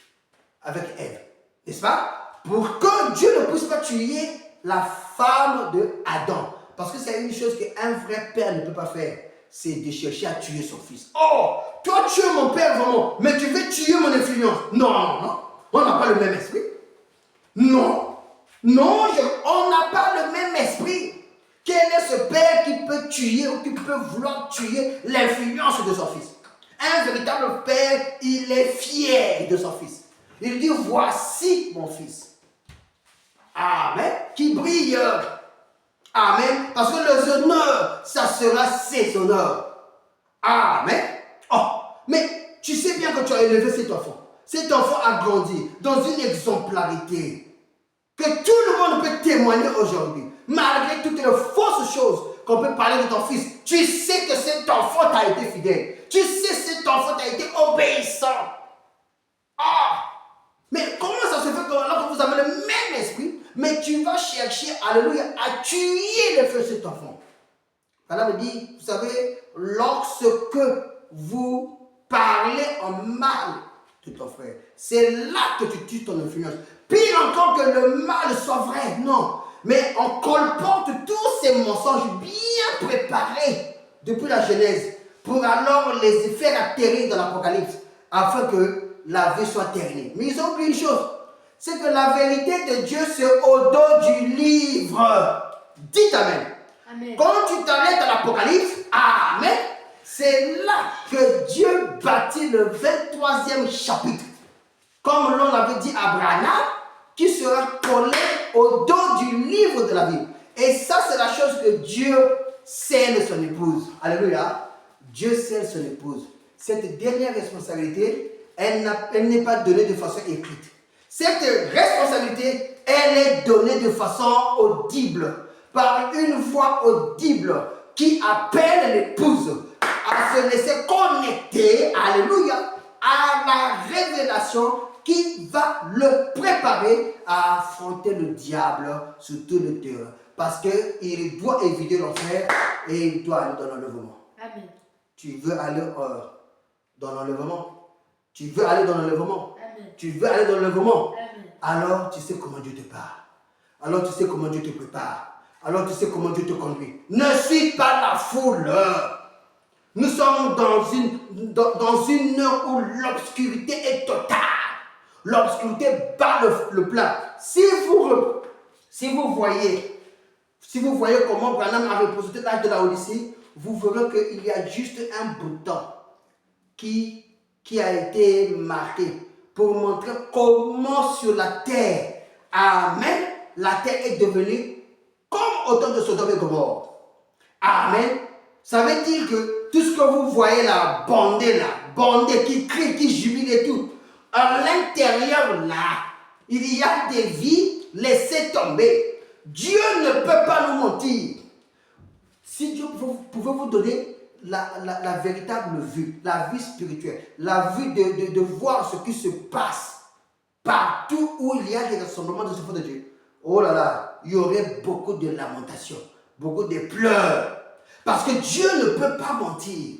avec Ève. N'est-ce pas? Pour que Dieu ne puisse pas tuer la femme de Adam. Parce que c'est une chose qu'un vrai père ne peut pas faire. C'est de chercher à tuer son fils. Oh, toi tu es mon père vraiment, mais tu veux tuer mon influence. Non. On n'a pas le même esprit. Non, on n'a pas le même esprit. Quel est ce père qui peut tuer ou qui peut vouloir tuer l'influence de son fils? Un véritable père, il est fier de son fils. Il dit, voici mon fils. Amen. Qui brille. Amen. Parce que les honneurs, ça sera ses honneurs. Amen. Oh, mais tu sais bien que tu as élevé cet enfant. Cet enfant a grandi dans une exemplarité que tout le monde peut témoigner aujourd'hui. Malgré toutes les fausses choses qu'on peut parler de ton fils, tu sais que cet enfant t'a été fidèle. Tu sais que cet enfant t'a été obéissant. Ah! Mais comment ça se fait que alors que vous avez le même esprit, mais tu vas chercher, alléluia, à tuer le feu de cet enfant? Allah me dit, vous savez, lorsque vous parlez en mal de ton frère, c'est là que tu tues ton influence. Pire encore que le mal soit vrai, non. Mais on colporte tous ces mensonges bien préparés depuis la Genèse pour alors les faire atterrir dans l'Apocalypse afin que la vie soit terminée. Mais ils ont oublié une chose, c'est que la vérité de Dieu c'est au dos du livre. Dites Amen. Amen. Quand tu t'arrêtes à l'Apocalypse, Amen, c'est là que Dieu bâtit le 23e chapitre. Comme l'on avait dit à Branham, qui sera collé au dos du livre de la Bible. Et ça, c'est la chose que Dieu scelle son épouse. Alléluia. Dieu scelle son épouse. Cette dernière responsabilité, elle n'est pas donnée de façon écrite. Cette responsabilité, elle est donnée de façon audible, par une voix audible qui appelle l'épouse à se laisser connecter, alléluia, à la révélation qui va le préparer à affronter le diable sur tout le terrain. Parce qu'il doit éviter l'enfer et il doit aller dans l'enlèvement. Amen. Tu veux aller dans l'enlèvement? Tu veux aller dans l'enlèvement? Tu veux aller dans l'enlèvement? Alors tu sais comment Dieu te parle. Alors tu sais comment Dieu te prépare. Alors tu sais comment Dieu te conduit. Ne suis pas la foule. Nous sommes dans une heure où l'obscurité est totale. L'obscurité bat le plein. Si vous voyez comment Branham a représenté l'âge de la Odyssée, vous verrez qu'il y a juste un bouton qui a été marqué pour montrer comment sur la terre, amen, la terre est devenue comme au temps de Sodome et Gomorrhe. Amen. Ça veut dire que tout ce que vous voyez là, bandé, qui crie, qui jubile et tout, à l'intérieur là, il y a des vies laissées tomber. Dieu ne peut pas nous mentir. Si Dieu pouvait vous donner la véritable vue, la vue spirituelle, la vue de voir ce qui se passe partout où il y a des rassemblements de ce feu de Dieu, oh là là, il y aurait beaucoup de lamentations, beaucoup de pleurs. Parce que Dieu ne peut pas mentir.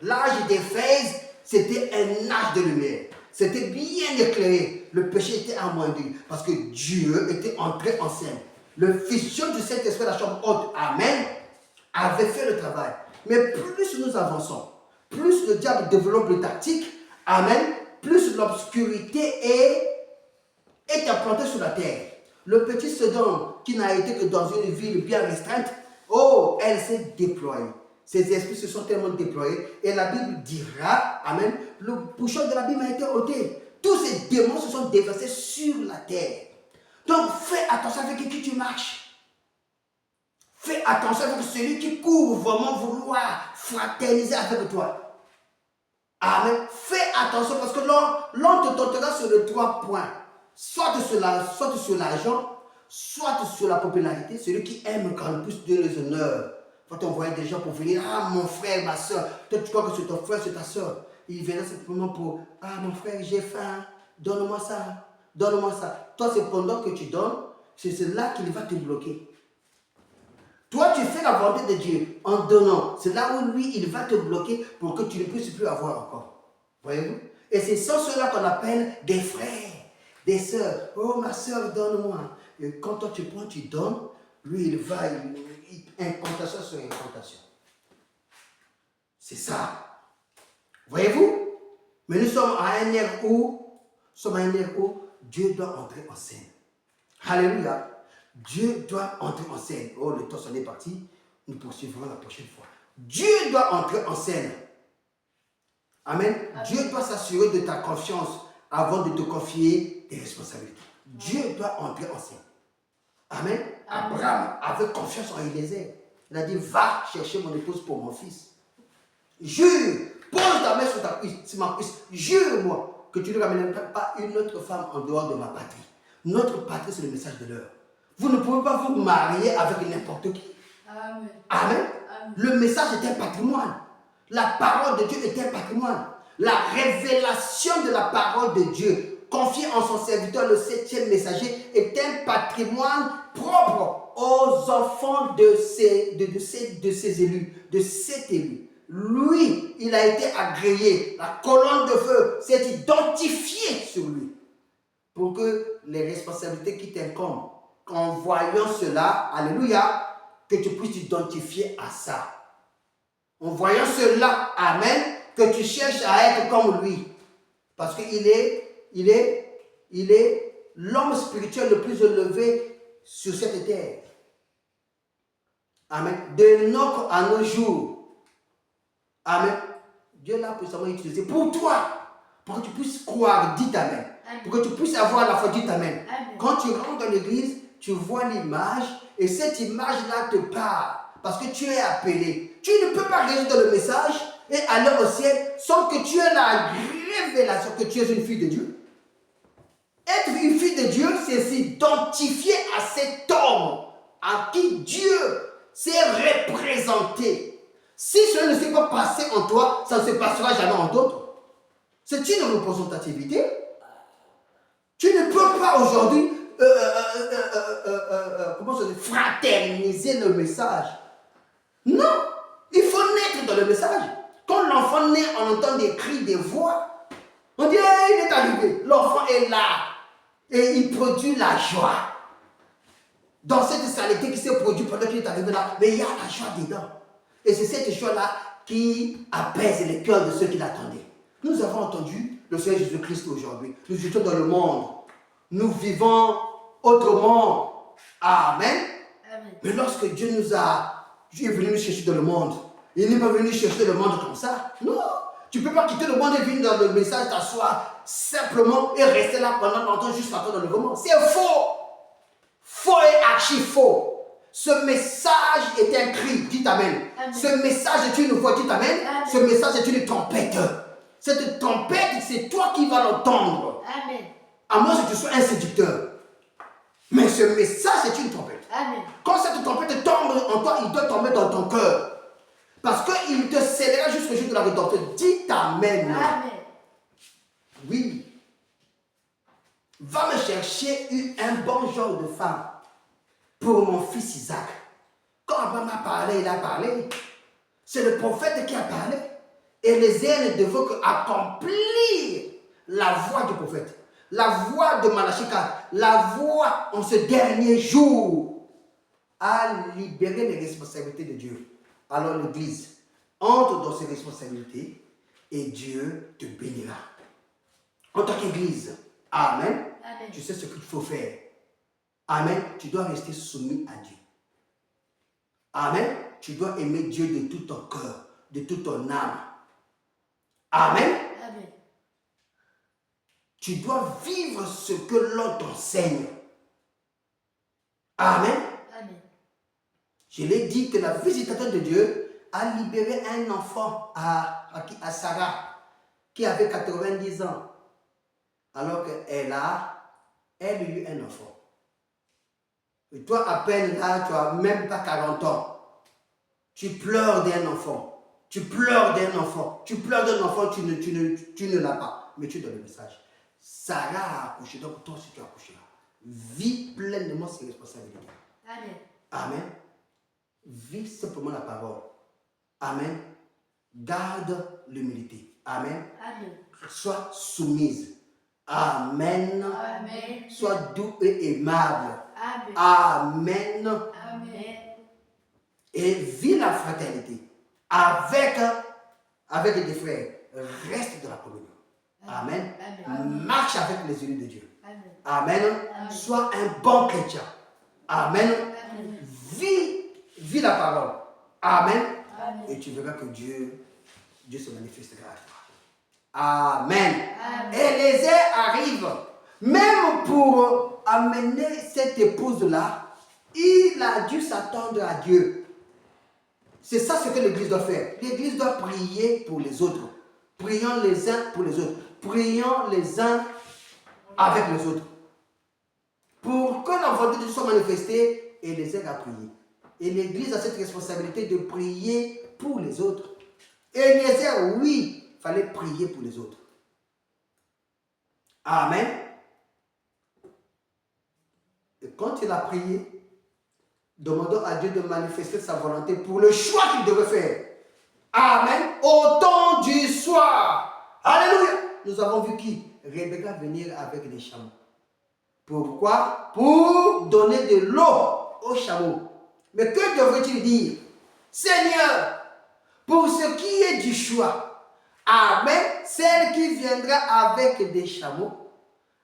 L'âge d'Éphèse, c'était un âge de lumière. C'était bien éclairé. Le péché était amoindri. Parce que Dieu était entré en scène. Le Fils du Saint-Esprit, la chambre haute, Amen, avait fait le travail. Mais plus nous avançons, plus le diable développe les tactiques, Amen, plus l'obscurité est implantée sur la terre. Le petit Sodome, qui n'a été que dans une ville bien restreinte, oh, elle s'est déployée. Ses esprits se sont tellement déployés. Et la Bible dira, Amen, le bouchon de la Bible a été ôté. Tous ces démons se sont déversés sur la terre. Donc, fais attention avec qui tu marches. Fais attention avec celui qui court vraiment vouloir fraterniser avec toi. Amen. Fais attention parce que l'on te tentera sur les 3 points. Soit sur l'argent, soit sur la popularité. Celui qui aime quand le plus de les honneurs. Quand on voit des gens pour venir, ah mon frère, ma soeur, toi tu crois que c'est ton frère, c'est ta soeur. Il vient simplement pour, ah mon frère, j'ai faim, donne-moi ça, donne-moi ça. Toi, c'est pendant que tu donnes, c'est là qu'il va te bloquer. Toi, tu fais la volonté de Dieu en donnant. C'est là où lui, il va te bloquer pour que tu ne puisses plus avoir encore. Voyez-vous? Et c'est sans cela qu'on appelle des frères, des sœurs. Oh ma soeur, donne-moi. Et quand toi tu prends, tu donnes, lui, il va, incantation sur incantation. C'est ça. Voyez-vous? Mais nous sommes à un ère où Dieu doit entrer en scène. Alléluia. Dieu doit entrer en scène. Oh, le temps s'en est parti. Nous poursuivrons la prochaine fois. Dieu doit entrer en scène. Amen. Amen. Dieu doit s'assurer de ta confiance avant de te confier des responsabilités. Amen. Dieu doit entrer en scène. Amen. Amen. Abraham avait confiance en Élisée. Il a dit, va chercher mon épouse pour mon fils. Jure, pose ta main sur ma cuisse. Jure-moi que tu ne ramèneras pas une autre femme en dehors de ma patrie. Notre patrie, c'est le message de l'heure. Vous ne pouvez pas vous marier avec n'importe qui. Amen. Amen. Amen. Le message est un patrimoine. La parole de Dieu est un patrimoine. La révélation de la parole de Dieu confiée en son serviteur, le 7e messager, est un patrimoine propre aux enfants de ces élus, de cet élu. Lui, il a été agréé. La colonne de feu s'est identifiée sur lui. Pour que les responsabilités qui t'incombent, en voyant cela, alléluia, que tu puisses t'identifier à ça. En voyant cela, amen, que tu cherches à être comme lui. Parce qu'il est l'homme spirituel le plus élevé sur cette terre. Amen. De à nos jours. Amen. Dieu l'a puissamment utilisé pour toi. Pour que tu puisses croire, dis amen. Pour que tu puisses avoir la foi, dis amen. Quand tu rentres dans l'église, tu vois l'image et cette image-là te parle. Parce que tu es appelé. Tu ne peux pas résoudre le message et aller au ciel sans que tu aies la révélation que tu es une fille de Dieu. Être une fille de Dieu, c'est s'identifier à cet homme à qui Dieu s'est représenté. Si cela ne s'est pas passé en toi, ça ne se passera jamais en d'autres. C'est une représentativité. Tu ne peux pas aujourd'hui fraterniser le message. Non, il faut naître dans le message. Quand l'enfant naît, on entend des cris, des voix. On dit, hey, il est arrivé. L'enfant est là. Et il produit la joie. Dans cette saleté qui s'est produite pendant qu'il est arrivé là, mais il y a la joie dedans. Et c'est cette joie-là qui apaise les cœurs de ceux qui l'attendaient. Nous avons entendu le Seigneur Jésus-Christ aujourd'hui. Nous étions dans le monde. Nous vivons autrement. Amen. Amen. Mais lorsque Dieu est venu nous chercher dans le monde, il n'est pas venu chercher le monde comme ça. Non. Tu ne peux pas quitter le monde et venir dans le message, t'asseoir simplement et rester là pendant longtemps juste à ton enlèvement. C'est faux. Faux et archi faux. Ce message est un cri, dites Amen. Amen. Ce message est une voix, dites Amen. Amen. Ce message est une trompette. Cette trompette, c'est toi qui vas l'entendre. Amen. À moins que tu sois un séducteur. Mais ce message est une trompette. Amen. Quand cette trompette tombe en toi, il doit tomber dans ton cœur. Parce qu'il te scellera jusqu'au jour de la rédemption. Dites Amen. Amen. Oui. Va me chercher un bon genre de femme pour mon fils Isaac. Quand Abraham a parlé, il a parlé. C'est le prophète qui a parlé. Et les ailes ne devaient qu'accomplir la voix du prophète. La voix de Malachie 4. La voix en ce dernier jour a libéré les responsabilités de Dieu. Alors l'Église entre dans ses responsabilités et Dieu te bénira. En tant qu'Église, Amen. Amen. Tu sais ce qu'il faut faire. Amen. Tu dois rester soumis à Dieu. Amen. Tu dois aimer Dieu de tout ton cœur, de toute ton âme. Amen. Amen. Tu dois vivre ce que l'on t'enseigne. Amen. Amen. Je l'ai dit que la visitation de Dieu a libéré un enfant à Sarah qui avait 90 ans. Alors qu'elle a eu un enfant. Et toi, à peine là, tu n'as même pas 40 ans. Tu pleures d'un enfant. Tu pleures d'un enfant. Tu pleures d'un enfant, tu ne l'as pas. Mais tu donnes le message. Sarah a accouché, donc toi aussi tu accoucheras. Vis pleinement ses responsabilités. Amen. Amen. Vis simplement la parole. Amen. Garde l'humilité. Amen. Amen. Sois soumise. Amen. Amen. Sois doux et aimable. Amen. Amen. Amen. Et vis la fraternité avec des frères. Reste dans la communion. Amen. Amen. Marche avec les élus de Dieu. Amen. Amen. Amen. Sois un bon chrétien. Amen. Amen. Vis la parole. Amen. Amen. Et tu verras que Dieu se manifestera à toi. Amen. Amen. Élisée arrive. Même pour amener cette épouse-là, il a dû s'attendre à Dieu. C'est ça ce que l'Église doit faire. L'Église doit prier pour les autres. Prions les uns pour les autres. Prions les uns avec les autres. Pour que la volonté de Dieu soit manifestée, Élisée a prié. Et l'Église a cette responsabilité de prier pour les autres. Élisée, oui, il fallait prier pour les autres. Amen. Et quand il a prié, demandant à Dieu de manifester sa volonté pour le choix qu'il devait faire. Amen. Au temps du soir. Alléluia. Nous avons vu qui? Rebecca venir avec des chameaux. Pourquoi? Pour donner de l'eau aux chameaux. Mais que devrait-il dire? Seigneur, pour ce qui est du choix, Amen, celle qui viendra avec des chameaux,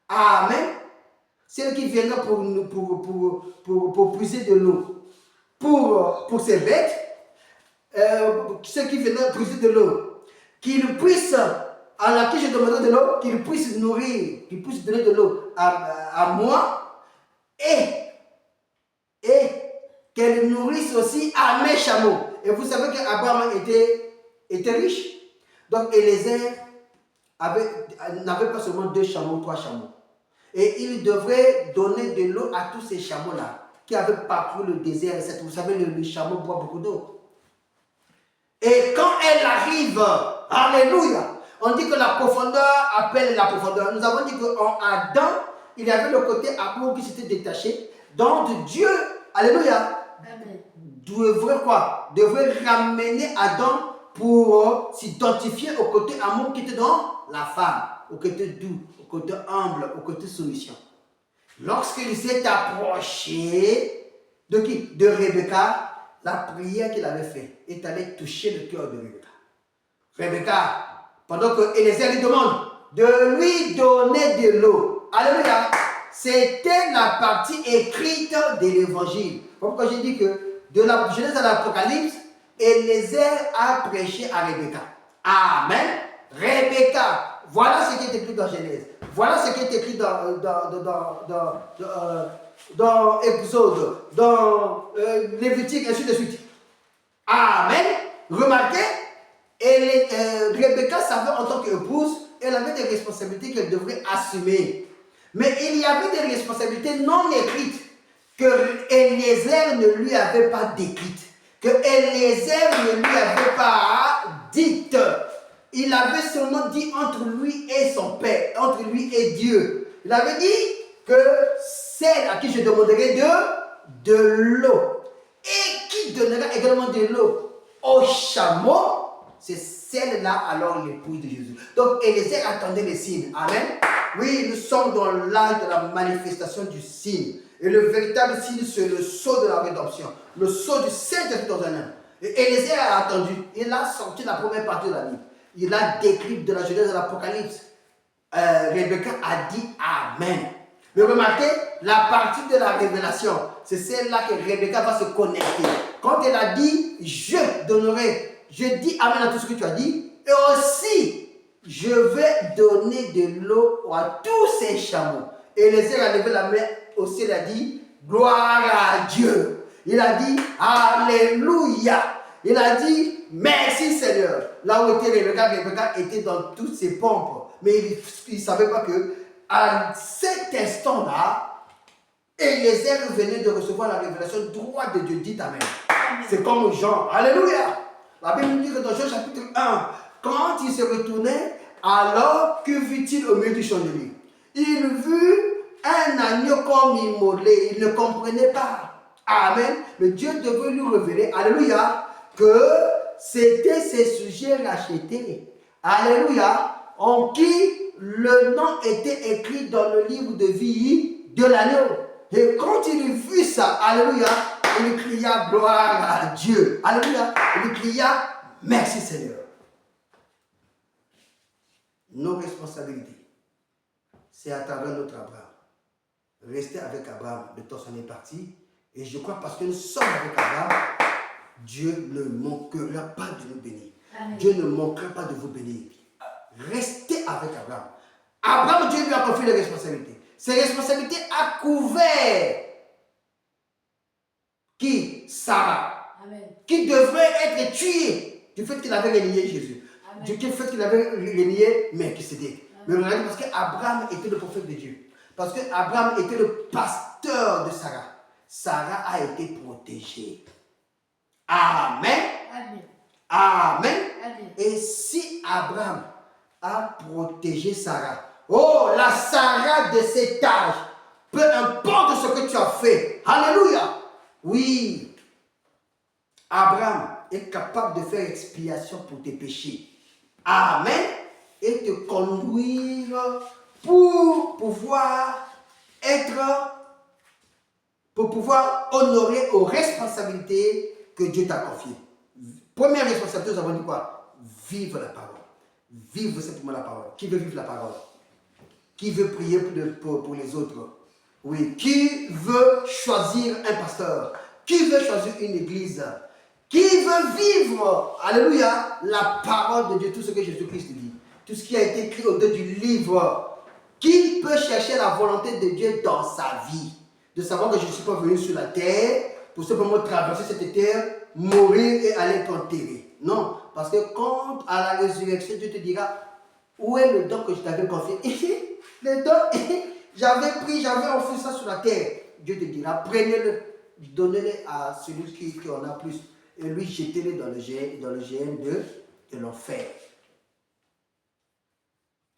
Amen, celle qui viendra pour puiser de l'eau, pour ses bêtes, ceux qui viendront puiser de l'eau, qu'ils puissent, à qui je demanderai de l'eau, qu'ils puissent nourrir, qu'ils puissent donner de l'eau à moi, et qu'elle nourrisse aussi à mes chameaux. Et vous savez qu'Abraham était riche. Donc Élisée n'avait pas seulement 2 chameaux, 3 chameaux. Et il devrait donner de l'eau à tous ces chameaux-là qui avaient parcouru le désert. Vous savez, le chameau boit beaucoup d'eau. Et quand elle arrive, alléluia, on dit que la profondeur appelle la profondeur. Nous avons dit qu'en Adam, il y avait le côté amour qui s'était détaché. Donc Dieu, alléluia, devrait quoi? Devrait ramener Adam pour s'identifier au côté amour qui était dans la femme, au côté doux, au côté humble, au côté soumission. Lorsqu'il s'est approché de qui? De Rebecca, la prière qu'il avait faite est allée toucher le cœur de Rebecca. Rebecca, pendant que Élisée lui demande de lui donner de l'eau. Alléluia. C'était la partie écrite de l'évangile. Pourquoi j'ai dit que de la Genèse à l'Apocalypse, Élisée a prêché à Rebecca. Amen. Rebecca, voilà ce qui est écrit dans Genèse. Voilà ce qui est écrit dans dans Exode, dans Lévitique, ainsi de suite. Amen. Remarquez, Rebecca savait en tant qu'épouse, elle avait des responsabilités qu'elle devrait assumer. Mais il y avait des responsabilités non écrites que Eliezer ne lui avait pas décrites, que Eliezer ne lui avait pas dites. Il avait seulement dit entre lui et son père, entre lui et Dieu. Il avait dit que celle à qui je demanderai de l'eau. Et qui donnera également de l'eau au chameau, c'est celle-là alors l'épouse de Jésus. Donc Eliezer attendait les signes. Amen. Oui, nous sommes dans l'âge de la manifestation du signe. Et le véritable signe, c'est le sceau de la rédemption. Le sceau du Saint-Esprit dans un homme. Et Eliezer a attendu. Il a sorti la première partie de la Bible. Il a décrit de la Genèse à l'Apocalypse. Rebecca a dit Amen. Mais remarquez, la partie de la révélation, c'est celle-là que Rebecca va se connecter. Quand elle a dit, je donnerai, je dis Amen à tout ce que tu as dit, et aussi, je vais donner de l'eau à tous ces chameaux. Et Eliezer a levé la main au ciel et a dit, gloire à Dieu. Il a dit, Alléluia. Il a dit, merci Seigneur. Là où était Rebecca était dans toutes ses pompes. Mais il ne savait pas que à cet instant-là, Eliezer venait de recevoir la révélation droite de Dieu. Dites Amen. C'est comme Jean. Alléluia. La Bible nous dit que dans Jean chapitre 1, quand il se retournait, alors que vit-il au milieu du chandelier? Il vit un agneau comme immolé. Il ne comprenait pas. Amen. Mais Dieu devait lui révéler, alléluia, que c'était ses sujets rachetés. Alléluia. En qui le nom était écrit dans le livre de vie de l'agneau. Et quand il vit ça, alléluia, il cria gloire à Dieu. Alléluia. Il cria merci Seigneur. Nos responsabilités, c'est à travers notre Abraham. Restez avec Abraham, le temps s'en est parti. Et je crois parce que nous sommes avec Abraham, Dieu ne manquera pas de nous bénir. Amen. Dieu ne manquera pas de vous bénir. Restez avec Abraham. Abraham, Dieu lui a confié les responsabilités. Ces responsabilités a couvert qui? Sarah. Amen. Qui devrait être tuée du fait qu'il avait renié Jésus. Amen. Du fait qu'il avait renié Melchisédek. Mais regardez, parce qu'Abraham était le prophète de Dieu. Parce qu'Abraham était le pasteur de Sarah. Sarah a été protégée. Amen. Amen. Amen. Amen. Et si Abraham a protégé Sarah, oh, la Sarah de cet âge, peu importe ce que tu as fait, alléluia, oui, Abraham est capable de faire expiation pour tes péchés. Amen. Et te conduire pour pouvoir honorer aux responsabilités que Dieu t'a confiées. Première responsabilité, nous avons dit quoi? Vivre la parole. Vivre simplement la parole. Qui veut vivre la parole? Qui veut prier pour les autres? Oui. Qui veut choisir un pasteur? Qui veut choisir une église? Qui veut vivre, alléluia, la parole de Dieu, tout ce que Jésus-Christ dit, tout ce qui a été écrit au-delà du livre? Qui peut chercher la volonté de Dieu dans sa vie? De savoir que je ne suis pas venu sur la terre pour simplement traverser cette terre, mourir et aller t'enterrer. Non, parce que quand à la résurrection, Dieu te dira, où est le don que je t'avais confié? Le don, j'avais enfoui ça sur la terre. Dieu te dira, prenez-le, donnez-le à celui qui en a plus. Et lui, jetez-le dans le GM de l'enfer.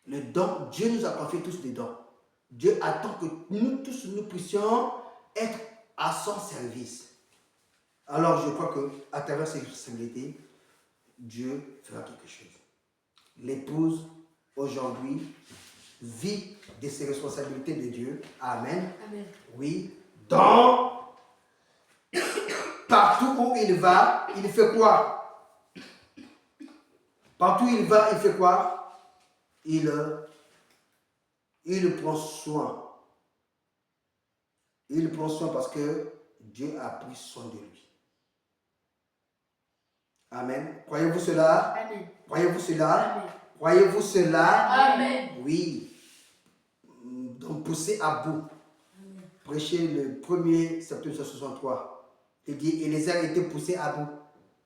Le don, Dieu nous a confié tous des dons. Dieu attend que nous tous, nous puissions être à son service. Alors, je crois qu'à travers ces responsabilités, Dieu fera quelque chose. L'épouse, aujourd'hui, vit de ses responsabilités de Dieu. Amen. Amen. Oui. Partout où il va, il fait quoi? Partout où il va, il fait quoi? Il prend soin. Il prend soin parce que Dieu a pris soin de lui. Amen. Croyez-vous cela? Amen. Croyez-vous cela? Amen. Croyez-vous cela? Amen. Oui. Donc poussez à bout. Amen. prêché le 1er septembre 1963. Il dit, Eliezer était poussé à bout.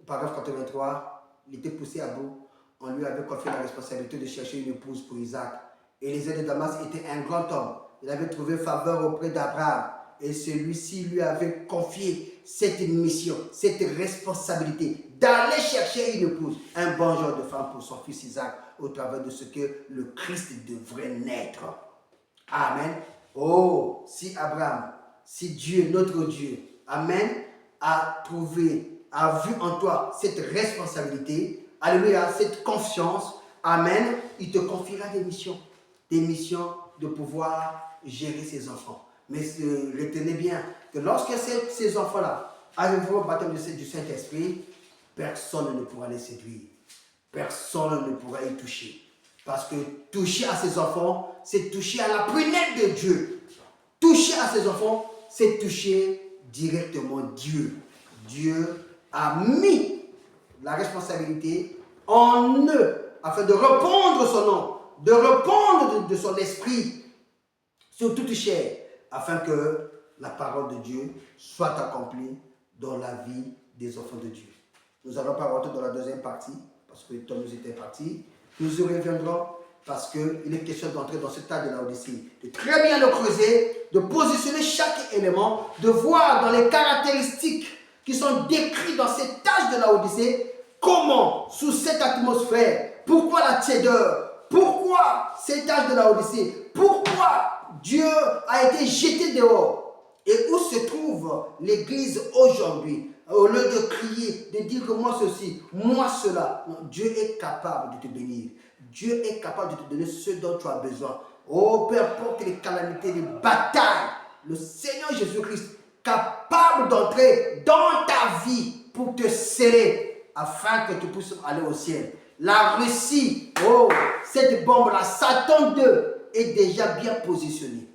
Paragraphe 83, il était poussé à bout. On lui avait confié la responsabilité de chercher une épouse pour Isaac. Eliezer de Damas était un grand homme. Il avait trouvé faveur auprès d'Abraham. Et celui-ci lui avait confié cette mission, cette responsabilité d'aller chercher une épouse, un bon genre de femme pour son fils Isaac, au travers de ce que le Christ devrait naître. Amen. Oh, si Abraham, si Dieu, notre Dieu, Amen, a vu en toi cette responsabilité, alléluia, cette confiance, Amen, il te confiera des missions de pouvoir gérer ses enfants. Mais retenez bien que lorsque ces enfants-là arriveront au baptême du Saint-Esprit, personne ne pourra les séduire. Personne ne pourra y toucher. Parce que toucher à ses enfants, c'est toucher à la prunelle de Dieu. Toucher à ses enfants, c'est toucher directement Dieu. Dieu a mis la responsabilité en eux afin de répandre son nom, de répandre de son esprit sur toute chair, afin que la parole de Dieu soit accomplie dans la vie des enfants de Dieu. Nous allons pas rentrer dans la deuxième partie, parce que le temps nous était parti. Nous y reviendrons parce qu'il est question d'entrer dans ce tas de Laodicée, de très bien le creuser, de positionner chaque élément, de voir dans les caractéristiques qui sont décrites dans cette tâche de Laodicée, comment, sous cette atmosphère, pourquoi la tiédeur, pourquoi cette tâche de Laodicée, pourquoi Dieu a été jeté dehors et où se trouve l'église aujourd'hui. Au lieu de crier, de dire que moi ceci, moi cela, non, Dieu est capable de te bénir. Dieu est capable de te donner ce dont tu as besoin. Oh, peu importe les calamités, les batailles, le Seigneur Jésus-Christ capable d'entrer dans ta vie pour te sceller afin que tu puisses aller au ciel. La Russie, oh, cette bombe-là, Satan 2 est déjà bien positionné.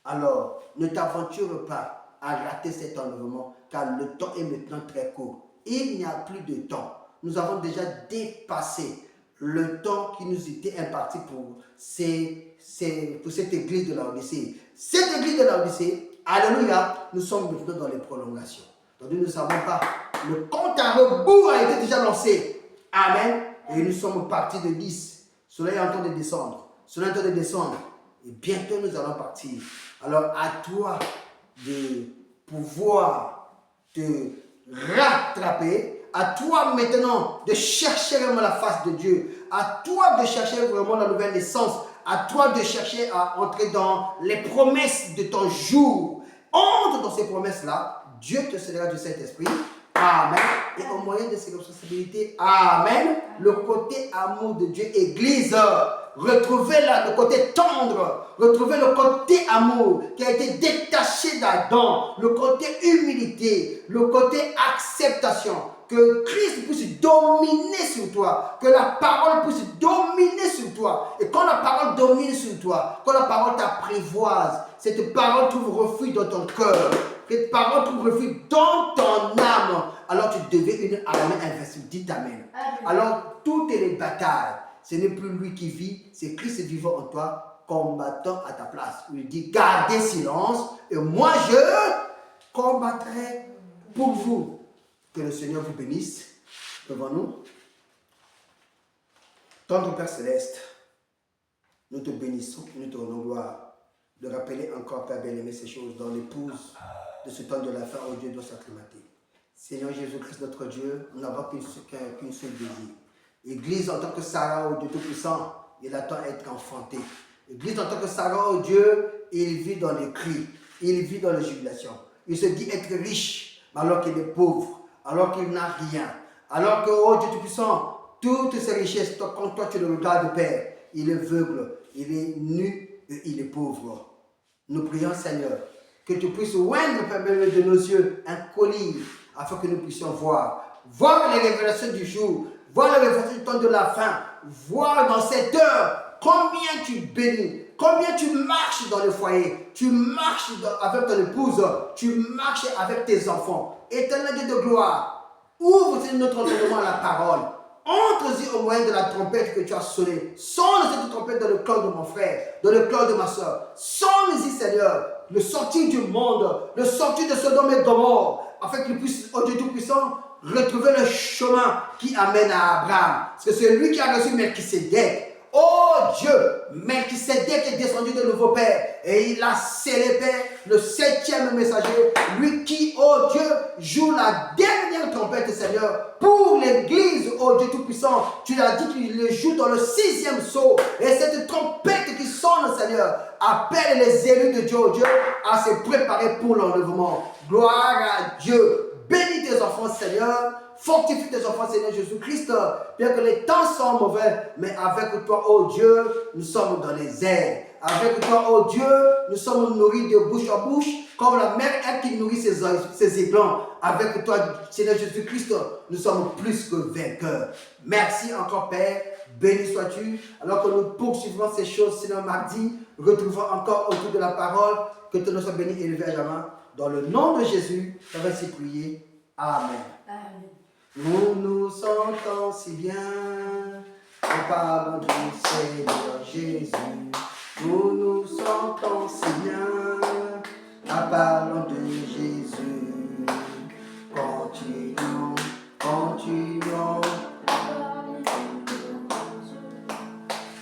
Alors, ne t'aventure pas à rater cet enlèvement, car le temps est maintenant très court. Il n'y a plus de temps. Nous avons déjà dépassé le temps qui nous était imparti pour cette église de Laodicée. Cette église de Laodicée, alléluia, nous sommes maintenant dans les prolongations. Donc nous ne savons pas, le compte à rebours a été déjà lancé. Amen. Et nous sommes partis de 10. Le soleil est en train de descendre. Le soleil est en train de descendre. Et bientôt nous allons partir. Alors à toi de pouvoir te rattraper, à toi maintenant de chercher vraiment la face de Dieu, à toi de chercher vraiment la nouvelle naissance, à toi de chercher à entrer dans les promesses de ton jour. Entre dans ces promesses-là, Dieu te scellera du Saint-Esprit. Amen. Et au moyen de ces responsabilités, amen, le côté amour de Dieu, Église, retrouvez le côté tendre, retrouvez le côté amour qui a été détaché d'Adam, le côté humilité, le côté acceptation. Que Christ puisse dominer sur toi, que la parole puisse dominer sur toi. Et quand la parole domine sur toi, quand la parole t'apprivoise, cette parole trouve refuge dans ton cœur, cette parole trouve refuge dans ton âme, alors tu deviens une armée invincible. Dites Amen. Alors toutes les batailles, ce n'est plus lui qui vit, c'est Christ vivant en toi, combattant à ta place. Il dit, gardez silence, et moi je combattrai pour vous. Que le Seigneur vous bénisse devant nous. Tendre Père Céleste, nous te bénissons, nous te rendons gloire de rappeler encore, Père bien-aimé, ces choses dans l'épouse de ce temps de la fin où Dieu doit s'acclimater. Seigneur Jésus-Christ, notre Dieu, nous n'avons qu'une seule désir. Église en tant que Sarah, au Dieu Tout-Puissant, il attend à être enfanté. Église en tant que Sarah, au Dieu, il vit dans les cris, il vit dans la jubilation. Il se dit être riche, alors qu'il est pauvre. Alors qu'il n'a rien, alors que, oh Dieu Tout-Puissant, toutes ces richesses, quand toi tu le regardes, Père, il est aveugle, il est nu et il est pauvre. Nous prions, Seigneur, que tu puisses oindre, Père, de nos yeux un collier, afin que nous puissions voir les révélations du jour, voir les révélations du temps de la fin, voir dans cette heure combien tu bénis, combien tu marches dans le foyer, tu marches avec ton épouse, tu marches avec tes enfants. Éternel Dieu de gloire, ouvre notre entendement à la parole. Entre-y au moyen de la trompette que tu as sonnée. Sonne cette trompette dans le cœur de mon frère, dans le cœur de ma soeur. Sonne-y, Seigneur, le sortir du monde, le sortir de Sodome et Gomorrhe, afin qu'il puisse, oh Dieu Tout-Puissant, retrouver le chemin qui amène à Abraham. Parce que c'est lui qui a reçu Melchisédek. Oh Dieu, Melchisédek est descendu de nouveau Père et il a scellé, Père, le 7e messager, lui qui, oh Dieu, joue la dernière trompette, Seigneur, pour l'Église, oh Dieu Tout-Puissant. Tu l'as dit qu'il le joue dans le 6e sceau. Et cette trompette qui sonne, Seigneur, appelle les élus de Dieu, oh Dieu, à se préparer pour l'enlèvement. Gloire à Dieu. Bénis tes enfants, Seigneur. Fortifie tes enfants, Seigneur Jésus-Christ. Bien que les temps sont mauvais, mais avec toi, oh Dieu, nous sommes dans les airs. Avec toi, oh Dieu, nous sommes nourris de bouche à bouche, comme la mère elle qui nourrit ses aiglons. Avec toi, Seigneur Jésus-Christ, nous sommes plus que vainqueurs. Merci encore, Père. Béni sois-tu. Alors que nous poursuivrons ces choses, Seigneur, mardi, retrouvons encore autour de la parole. Que ton nom soit béni et élevé à jamais. Dans le nom de Jésus, je vais ainsi prier. Amen. Amen. Nous nous sentons si bien en parlant du Seigneur Jésus. Nous nous sentons si bien en parlant de Jésus. Continuons, continuons.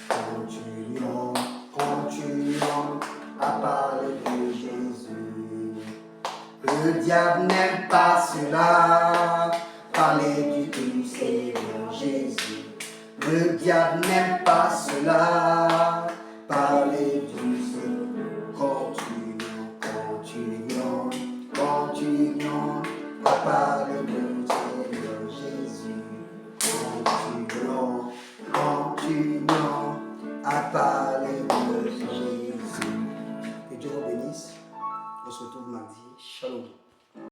Continuons, continuons à parler de Jésus. Le diable n'aime pas cela, parler du Seigneur Jésus. Le diable n'aime pas cela,